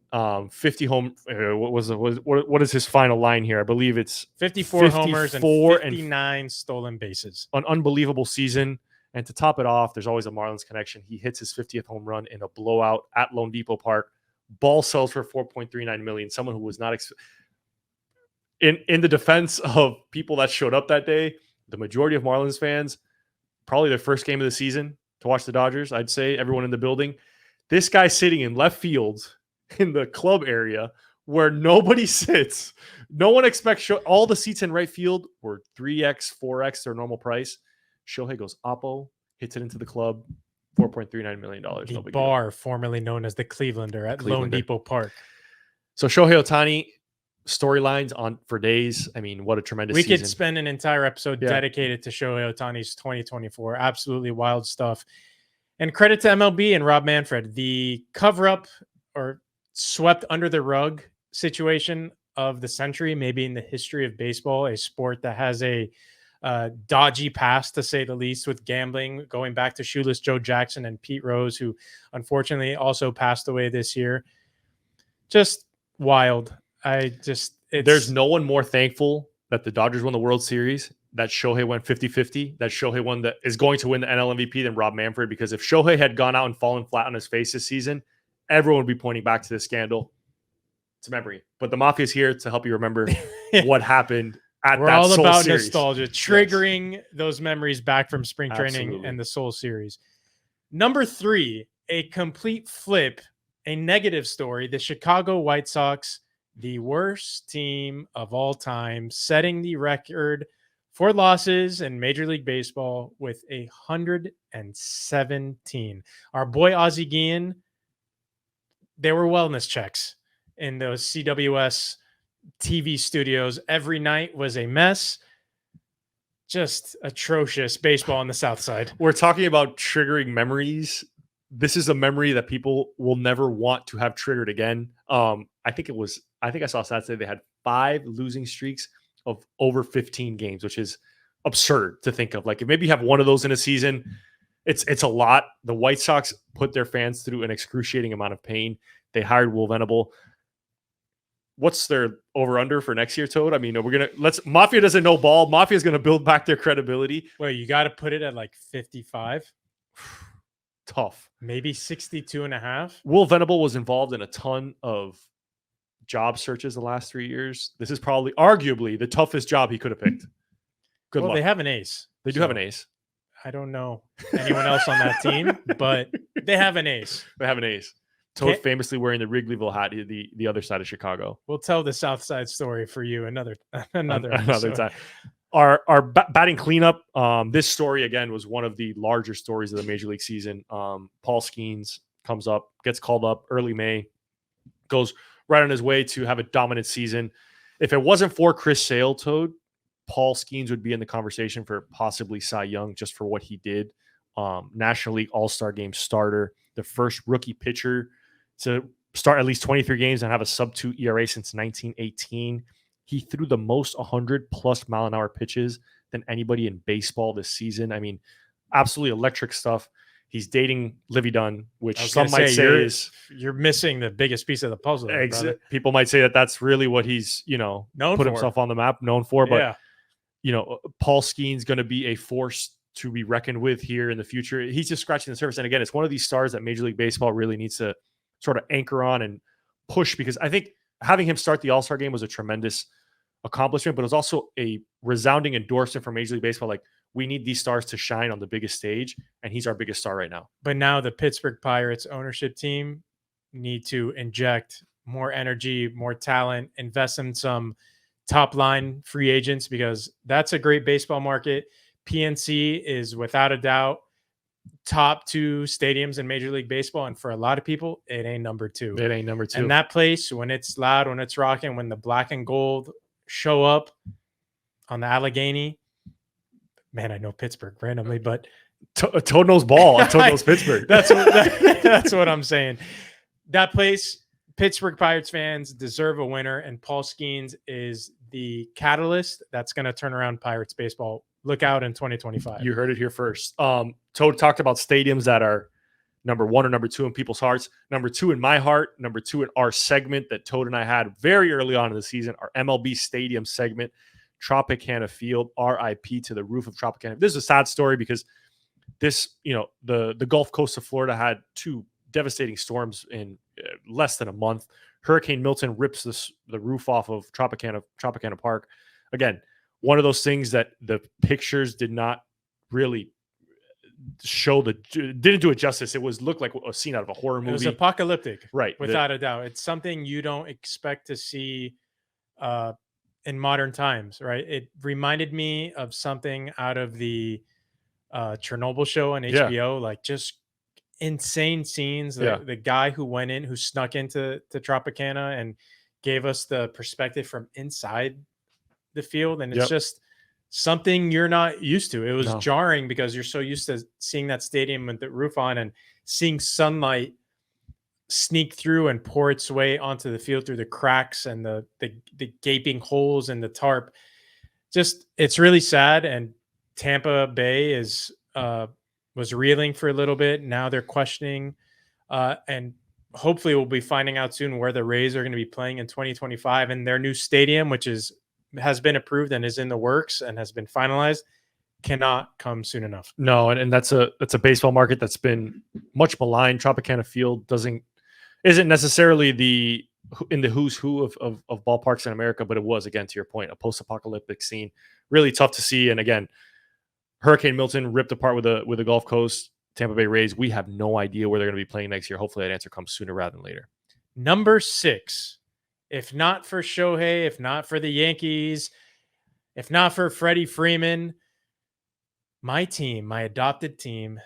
50 home. What is his final line here? I believe it's 54 homers and 59 stolen bases. An unbelievable season. And to top it off, there's always a Marlins connection. He hits his 50th home run in a blowout at Lone Depot Park. Ball sells for $4.39 million. Someone who was not in the defense of people that showed up that day. The majority of Marlins fans, probably their first game of the season to watch the Dodgers. I'd say everyone in the building. This guy sitting in left field in the club area where nobody sits. No one expects all the seats in right field were 3x, 4x their normal price. Shohei goes oppo, hits it into the club, $4.39 million. The bar, formerly known as the Clevelander at Lone Depot Park. So Shohei Ohtani, storylines on for days. I mean, what a tremendous season. We could spend an entire episode dedicated to Shohei Ohtani's 2024. Absolutely wild stuff. And credit to MLB and Rob Manfred. The cover-up or swept under the rug situation of the century, maybe in the history of baseball, a sport that has a dodgy past, to say the least, with gambling, going back to Shoeless Joe Jackson and Pete Rose, who unfortunately also passed away this year. Just wild. There's no one more thankful that the Dodgers won the World Series, that Shohei went 50-50, that Shohei won that is going to win the NL MVP than Rob Manfred, because if Shohei had gone out and fallen flat on his face this season, everyone would be pointing back to this scandal. It's a memory. But the Mafia is here to help you remember what happened at We're that all Seoul about series. Nostalgia, triggering those memories back from spring training and the Seoul series. Number 3, a complete flip, a negative story. The Chicago White Sox, the worst team of all time, setting the record for losses in Major League Baseball with 117. Our boy Ozzie Guillen, they were wellness checks. in those CWS TV studios every night was a mess. Just atrocious baseball on the South Side. We're talking about triggering memories. This is a memory that people will never want to have triggered again. I think I saw Saturday they had 5 losing streaks of over 15 games, which is absurd to think of. Like, if maybe you have one of those in a season, it's a lot. The White Sox put their fans through an excruciating amount of pain. They hired Will Venable. What's their over-under for next year, Toad? I mean, Mafia doesn't know ball. Mafia's going to build back their credibility. Well, you got to put it at like 55. Tough. Maybe 62.5. Will Venable was involved in a ton of job searches the last 3 years. This is probably arguably the toughest job he could have picked. Good luck. They have an ace. They do have an ace. I don't know anyone else on that team, but they have an ace. They have an ace. Toad famously wearing the Wrigleyville hat, the other side of Chicago. We'll tell the South Side story for you another time. Our batting cleanup. This story again was one of the larger stories of the Major League season. Paul Skeens comes up, gets called up early May, goes right on his way to have a dominant season. If it wasn't for Chris Sale, Toad, Paul Skeens would be in the conversation for possibly Cy Young just for what he did. National League All-Star Game starter, the first rookie pitcher to start at least 23 games and have a sub-2 ERA since 1918. He threw the most 100-plus mile-an-hour pitches than anybody in baseball this season. I mean, absolutely electric stuff. He's dating Livy Dunn, which some might say you're missing the biggest piece of the puzzle. People might say that that's really what he's, known put himself on the map, known for. But, Paul Skeens going to be a force to be reckoned with here in the future. He's just scratching the surface. And again, it's one of these stars that Major League Baseball really needs to sort of anchor on and push, because I think having him start the All-Star game was a tremendous accomplishment, but it was also a resounding endorsement for Major League Baseball. Like, we need these stars to shine on the biggest stage, and he's our biggest star right now. But now the Pittsburgh Pirates ownership team need to inject more energy, more talent, invest in some top-line free agents, because that's a great baseball market. PNC is without a doubt top 2 stadiums in Major League Baseball, and for a lot of people, it ain't number 2. It ain't number 2. And that place, when it's loud, when it's rocking, when the black and gold show up on the Allegheny, man, I know Pittsburgh randomly, but Toad knows ball. Toad knows Pittsburgh. That's what I'm saying. That place, Pittsburgh Pirates fans deserve a winner, and Paul Skeens is the catalyst that's going to turn around Pirates baseball. Look out in 2025. You heard it here first. Toad talked about stadiums that are number 1 or number 2 in people's hearts. Number 2 in my heart. Number 2 in our segment that Toad and I had very early on in the season, our MLB Stadium segment, Tropicana Field, RIP to the roof of Tropicana. This is a sad story because this, the Gulf Coast of Florida had 2 devastating storms in less than a month. Hurricane Milton rips the roof off of Tropicana Park. Again, one of those things that the pictures did not really show, didn't do it justice. It looked like a scene out of a horror movie. It was apocalyptic, right? Without a doubt. It's something you don't expect to see in modern times, right? It reminded me of something out of the Chernobyl show on HBO, like just insane scenes. The guy who snuck into Tropicana and gave us the perspective from inside the field, and it's just something you're not used to. It was jarring because you're so used to seeing that stadium with the roof on and seeing sunlight sneak through and pour its way onto the field through the cracks and the gaping holes in the tarp. Just, it's really sad. And Tampa Bay was reeling for a little bit. Now they're questioning, and hopefully we'll be finding out soon where the Rays are going to be playing in 2025, and their new stadium, which has been approved and is in the works and has been finalized, cannot come soon enough. No, and that's a baseball market that's been much maligned. Tropicana Field isn't necessarily in the who's who of ballparks in America, but it was, again, to your point, a post-apocalyptic scene. Really tough to see. And again, Hurricane Milton ripped apart with the Gulf Coast. Tampa Bay Rays, we have no idea where they're going to be playing next year. Hopefully that answer comes sooner rather than later. Number 6. If not for Shohei, if not for the Yankees, if not for Freddie Freeman, my team, my adopted team,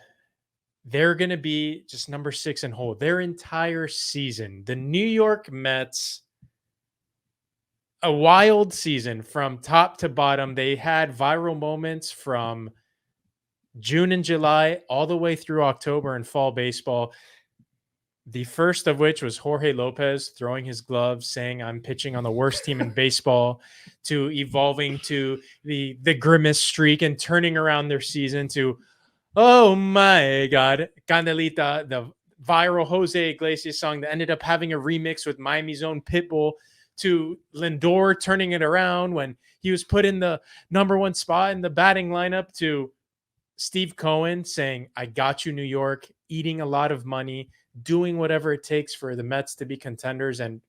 they're going to be just number 6 in hold their entire season. The New York Mets, a wild season from top to bottom. They had viral moments from June and July all the way through October in fall baseball. The first of which was Jorge Lopez throwing his gloves, saying, "I'm pitching on the worst team in baseball," to evolving to the grimace streak and turning around their season to, "Oh my God, Candelita," the viral Jose Iglesias song that ended up having a remix with Miami's own Pitbull, to Lindor turning it around when he was put in the number 1 spot in the batting lineup, to Steve Cohen saying, "I got you, New York," eating a lot of money, doing whatever it takes for the Mets to be contenders, and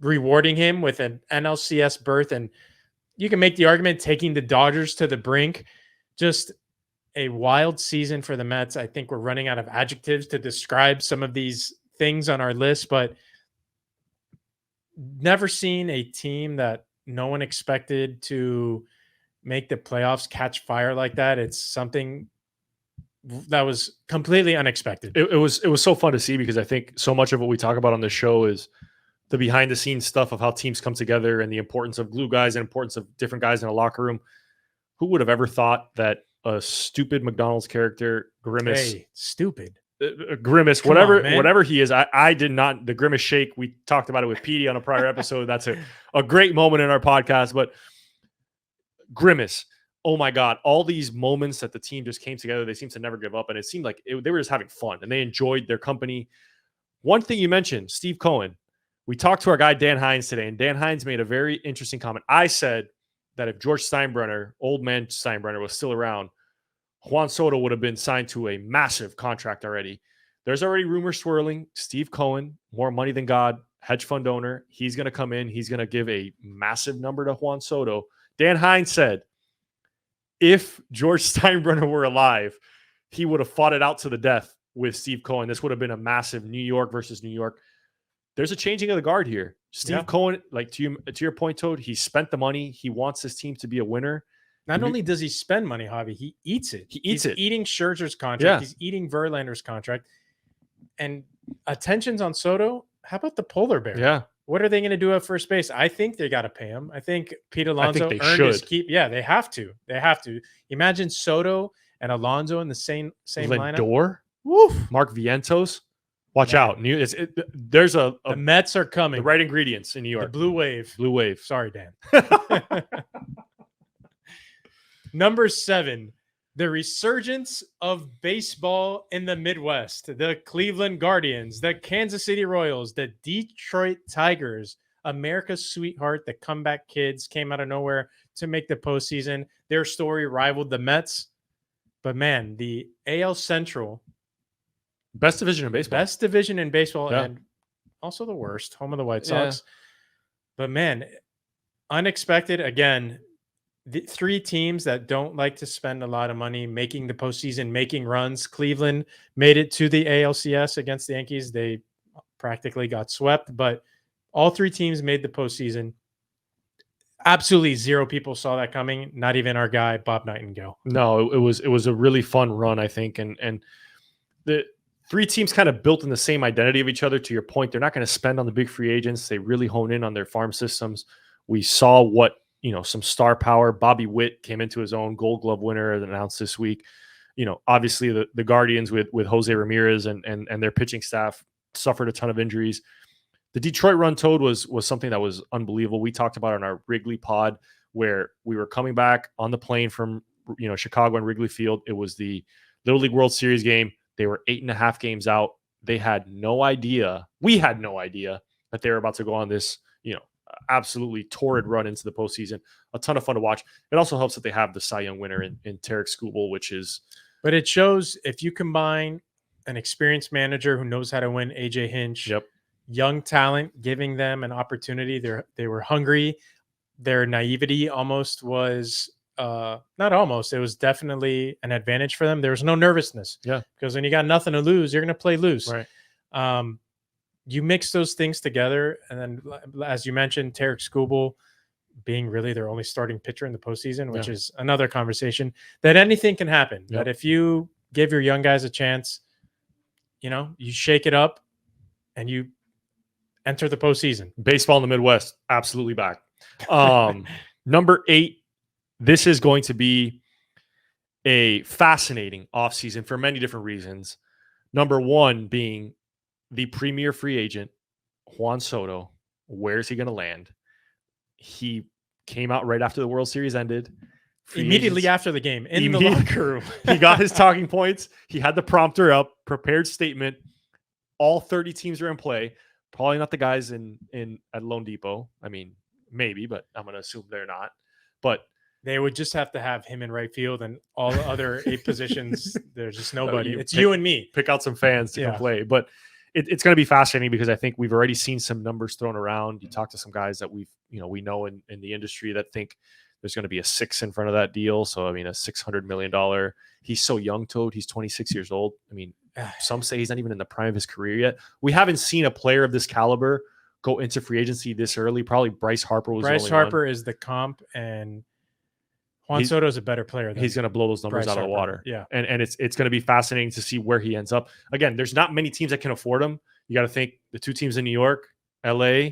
rewarding him with an NLCS berth. And you can make the argument taking the Dodgers to the brink. Just a wild season for the Mets. I think we're running out of adjectives to describe some of these things on our list, but never seen a team that no one expected to make the playoffs catch fire like that. It's something that was completely unexpected. It was so fun to see, because I think so much of what we talk about on this show is the behind the scenes stuff of how teams come together and the importance of glue guys and importance of different guys in a locker room. Who would have ever thought that a stupid McDonald's character, Grimace, Grimace, Come whatever on, whatever he is, I did not, the Grimace shake, we talked about it with Petey on a prior episode. That's a great moment in our podcast. But Grimace, oh my God, all these moments that the team just came together, they seem to never give up. And it seemed like they were just having fun and they enjoyed their company. One thing you mentioned, Steve Cohen, we talked to our guy Dan Hines today, and Dan Hines made a very interesting comment. I said that if George Steinbrenner, old man Steinbrenner, was still around, Juan Soto would have been signed to a massive contract already. There's already rumors swirling. Steve Cohen, more money than God, hedge fund owner. He's going to come in. He's going to give a massive number to Juan Soto. Dan Hines said, if George Steinbrenner were alive, he would have fought it out to the death with Steve Cohen. This would have been a massive New York versus New York. There's a changing of the guard here. Steve Cohen, like to your point, Toad, he spent the money. He wants his team to be a winner. Not only does he spend money, Javi, he eats it. He's eating Scherzer's contract. Yeah. He's eating Verlander's contract. And attention's on Soto. How about the polar bear? Yeah. What are they going to do at first base? I think they got to pay him. I think Pete Alonso earned his keep. Yeah, they have to. They have to. Imagine Soto and Alonso in the same lineup. Lindor, Woof. Mark Vientos. Watch out. There's the Mets are coming. The right ingredients in New York. The blue wave. Blue wave. Sorry, Dan. Number 7, the resurgence of baseball in the Midwest. The Cleveland Guardians, the Kansas City Royals, the Detroit Tigers, America's sweetheart, the comeback kids came out of nowhere to make the postseason. Their story rivaled the Mets. But man, the AL Central, best division in baseball. Yeah. And also the worst, home of the White Sox. Yeah. But man, unexpected again. The 3 teams that don't like to spend a lot of money making the postseason, making runs. Cleveland made it to the ALCS against the Yankees. They practically got swept, but all 3 teams made the postseason. Absolutely zero people saw that coming. Not even our guy, Bob Nightingale. No, it was a really fun run, I think. And the 3 teams kind of built in the same identity of each other. To your point, they're not going to spend on the big free agents. They really hone in on their farm systems. We saw what, some star power. Bobby Witt came into his own, Gold Glove winner announced this week. Obviously the Guardians with Jose Ramirez and their pitching staff suffered a ton of injuries. The Detroit run, Toad, was something that was unbelievable. We talked about it on our Wrigley pod, where we were coming back on the plane from Chicago and Wrigley Field. It was the Little League World Series game. They were 8.5 games out. They had no idea. We had no idea that they were about to go on this, absolutely torrid run into the postseason. A ton of fun to watch. It also helps that they have the Cy Young winner in Tarek Skubal, which is. But it shows if you combine an experienced manager who knows how to win, AJ Hinch, young talent, giving them an opportunity. They were hungry. Their naivety almost was not almost. It was definitely an advantage for them. There was no nervousness. Yeah, because when you got nothing to lose, you're going to play loose. Right. You mix those things together, and then, as you mentioned, Tarek Skubal being really their only starting pitcher in the postseason, which is another conversation, that anything can happen. That if you give your young guys a chance. You know, you shake it up and you enter the postseason. Baseball in the Midwest, absolutely back. Number 8, this is going to be a fascinating offseason for many different reasons. Number 1 being the premier free agent, Juan Soto. Where is he going to land? He came out right after the World Series ended. Immediately after the game in the locker room. He got his talking points. He had the prompter up, prepared statement. All 30 teams are in play. Probably not the guys at Lone Depot. I mean, maybe, but I'm going to assume they're not. But they would just have to have him in right field, and all the other 8 positions, there's just nobody. It's pick, you and me. Pick out some fans to come play. But it's going to be fascinating because I think we've already seen some numbers thrown around. You talk to some guys that we know in the industry that think there's going to be a 6 in front of that deal. So, I mean, a $600 million. He's so young, Toad. He's 26 years old. I mean, some say he's not even in the prime of his career yet. We haven't seen a player of this caliber go into free agency this early. Probably Bryce Harper was Bryce Harper is the comp, and Juan Soto is a better player. He's going to blow those numbers out of the water. Yeah. And it's going to be fascinating to see where he ends up. Again, there's not many teams that can afford him. You got to think the 2 teams in New York, LA,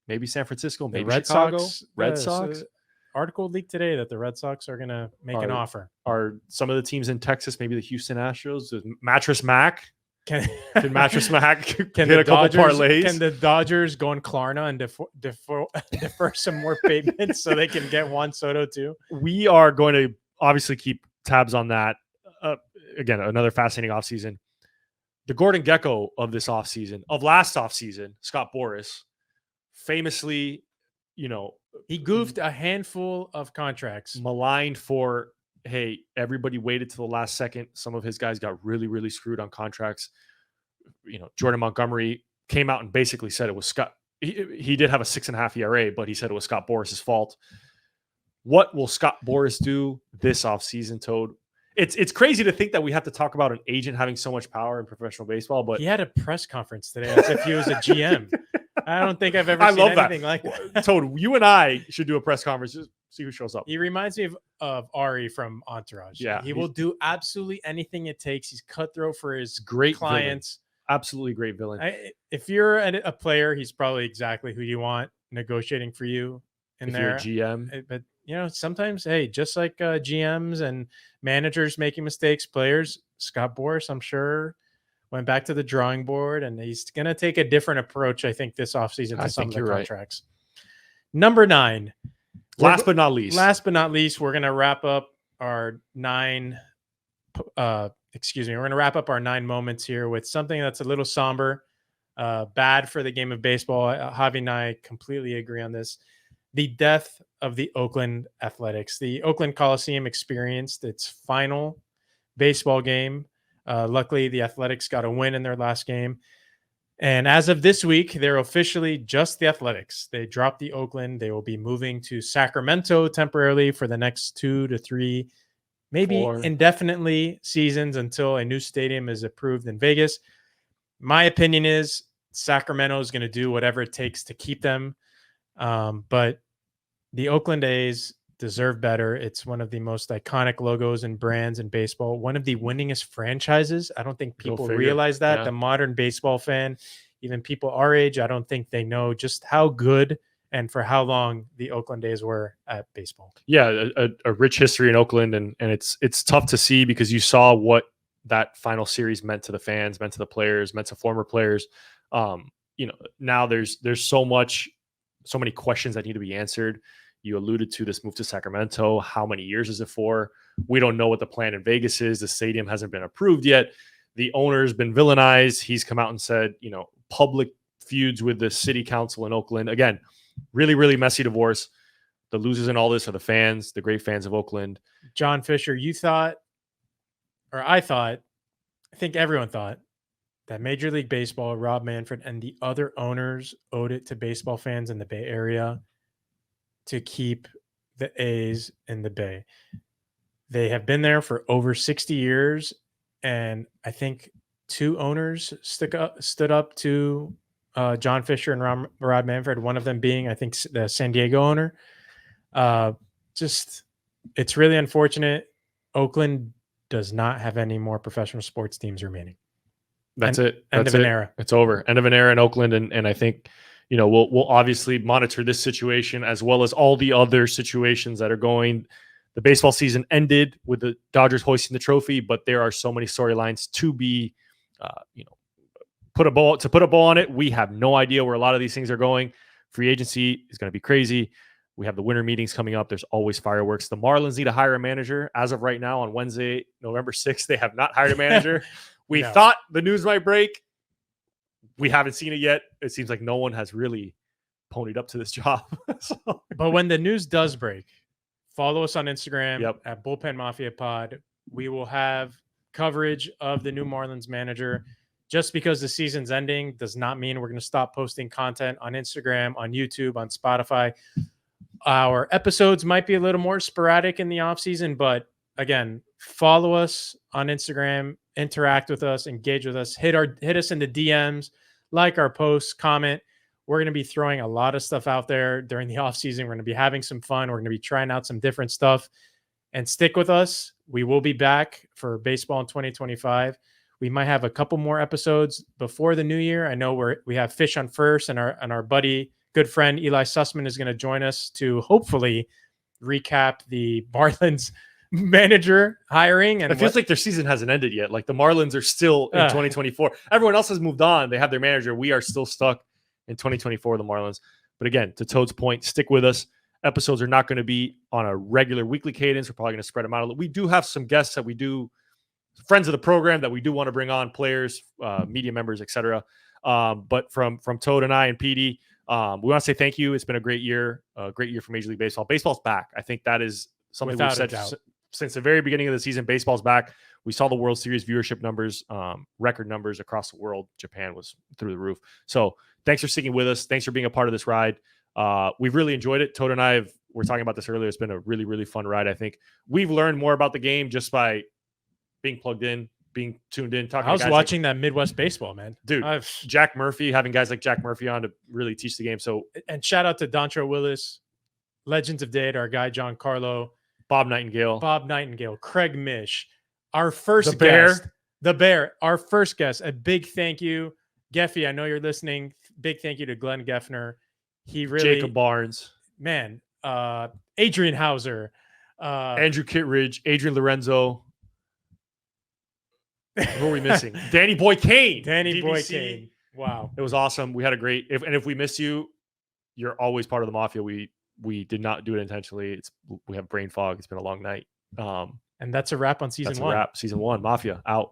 maybe San Francisco, maybe Red Chicago. Sox. Red Sox. Article leaked today that the Red Sox are going to make an offer. Are some of the teams in Texas, maybe the Houston Astros, Mattress Mac? Can Mattress Mac can hit a couple parlays? Can the Dodgers go in Klarna and defer some more payments so they can get Juan Soto too? We are going to obviously keep tabs on that. Again, another fascinating offseason. The Gordon Gekko of this offseason, of last offseason, Scott Boras, famously, he goofed a handful of contracts. Maligned for, hey, everybody waited till the last second. Some of his guys got really, really screwed on contracts. Jordan Montgomery came out and basically said it was Scott. He did have a 6.5 ERA, but he said it was Scott Boras' fault. What will Scott Boras do this offseason, Toad? It's crazy to think that we have to talk about an agent having so much power in professional baseball, but he had a press conference today as if he was a GM. I don't think I've ever seen anything like that. Toad, you and I should do a press conference. Just see who shows up. He reminds me of Ari from Entourage. Yeah, he will do absolutely anything it takes. He's cutthroat for his great clients. Villain. Absolutely great villain. If you're a player, he's probably exactly who you want negotiating for you in there. If you're a GM. But sometimes, hey, just like GMs and managers making mistakes, players, Scott Boras, I'm sure, went back to the drawing board, and he's going to take a different approach, I think, this offseason to some of the contracts. Right. Number 9. Last but not least, we're going to wrap up our 9 we're going to wrap up our 9 moments here with something that's a little somber, bad for the game of baseball. Javi and I completely agree on this. The death of the Oakland Athletics. The Oakland Coliseum experienced its final baseball game. Luckily, the Athletics got a win in their last game. And as of this week, they're officially just the Athletics. They dropped the Oakland. They will be moving to Sacramento temporarily for the next 2 to 3, maybe 4 indefinitely seasons until a new stadium is approved in Vegas. My opinion is Sacramento is going to do whatever it takes to keep them. But the Oakland A's deserve better. It's one of the most iconic logos and brands in baseball. One of the winningest franchises. I don't think people realize that. Yeah. The modern baseball fan, even people our age, I don't think they know just how good and for how long the Oakland A's were at baseball. Yeah, a rich history in Oakland, and it's tough to see because you saw what that final series meant to the fans, meant to the players, meant to former players. Now there's so many questions that need to be answered. You alluded to this move to Sacramento. How many years is it for? We don't know what the plan in Vegas is. The stadium hasn't been approved yet. The owner's been villainized. He's come out and said, public feuds with the city council in Oakland. Again, really, really messy divorce. The losers in all this are the fans, the great fans of Oakland. John Fisher, I think everyone thought that Major League Baseball, Rob Manfred, and the other owners owed it to baseball fans in the Bay Area to keep the A's in the Bay. They have been there for over 60 years, and I think 2 owners stood up to John Fisher and Rob Manfred, one of them being, I think, the San Diego owner. It's really unfortunate. Oakland does not have any more professional sports teams remaining. That's it. End of an era. It's over. End of an era in Oakland. And I think, we'll obviously monitor this situation as well as all the other situations that are going. The baseball season ended with the Dodgers hoisting the trophy, but there are so many storylines to be, put a bow on it. We have no idea where a lot of these things are going. Free agency is going to be crazy. We have the winter meetings coming up. There's always fireworks. The Marlins need to hire a manager. As of right now, on Wednesday, November 6th, they have not hired a manager. We thought the news might break. We haven't seen it yet. It seems like no one has really ponied up to this job. But when the news does break, follow us on Instagram at Bullpen Mafia Pod. We will have coverage of the new Marlins manager. Just because the season's ending does not mean we're going to stop posting content on Instagram, on YouTube, on Spotify. Our episodes might be a little more sporadic in the offseason, but again, follow us on Instagram, interact with us, engage with us, hit us in the DMs, like our posts, comment. We're going to be throwing a lot of stuff out there during the offseason. We're going to be having some fun. We're going to be trying out some different stuff, and stick with us. We will be back for baseball in 2025. We might have a couple more episodes before the new year. I know we have Fish on First, and our buddy, good friend Eli Sussman is going to join us to hopefully recap the Marlins manager hiring. And it feels like their season hasn't ended yet. Like the Marlins are still in 2024. Everyone else has moved on. They have their manager. We are still stuck in 2024, the Marlins. But again, to Toad's point, stick with us. Episodes are not going to be on a regular weekly cadence. We're probably going to spread them out. We do have some guests that we do, friends of the program that we do want to bring on, players, media members, etc. But from Toad and I and PD, we want to say thank you. It's been a great year for Major League Baseball. Baseball's back. I think that is something we've said since the very beginning of the season. Baseball's back. We saw the World Series viewership numbers, record numbers across the world. Japan was through the roof. So thanks for sticking with us. Thanks for being a part of this ride. We've really enjoyed it. Toad and I were talking about this earlier. It's been a really, really fun ride. I think we've learned more about the game just by being plugged in, being tuned in, talking. I was watching that Midwest baseball, man. Dude, Jack Murphy, having guys like Jack Murphy on to really teach the game. So, and shout out to Dontre Willis, Legends of Date, our guy John Carlo, Bob Nightingale, Craig Mish, our first guest, the Bear, our first guest. A big thank you, Geffy. I know you're listening. Big thank you to Glenn Geffner. He really, Jacob Barnes, man, Adrian Hauser, Andrew Kittredge, Adrian Lorenzo. Who are we missing? Danny Boy Kane. Wow. It was awesome. We had a great, if we miss you, you're always part of the Mafia. We did not do it intentionally. We have brain fog. It's been a long night. And that's a wrap on season one. Season one, Mafia out.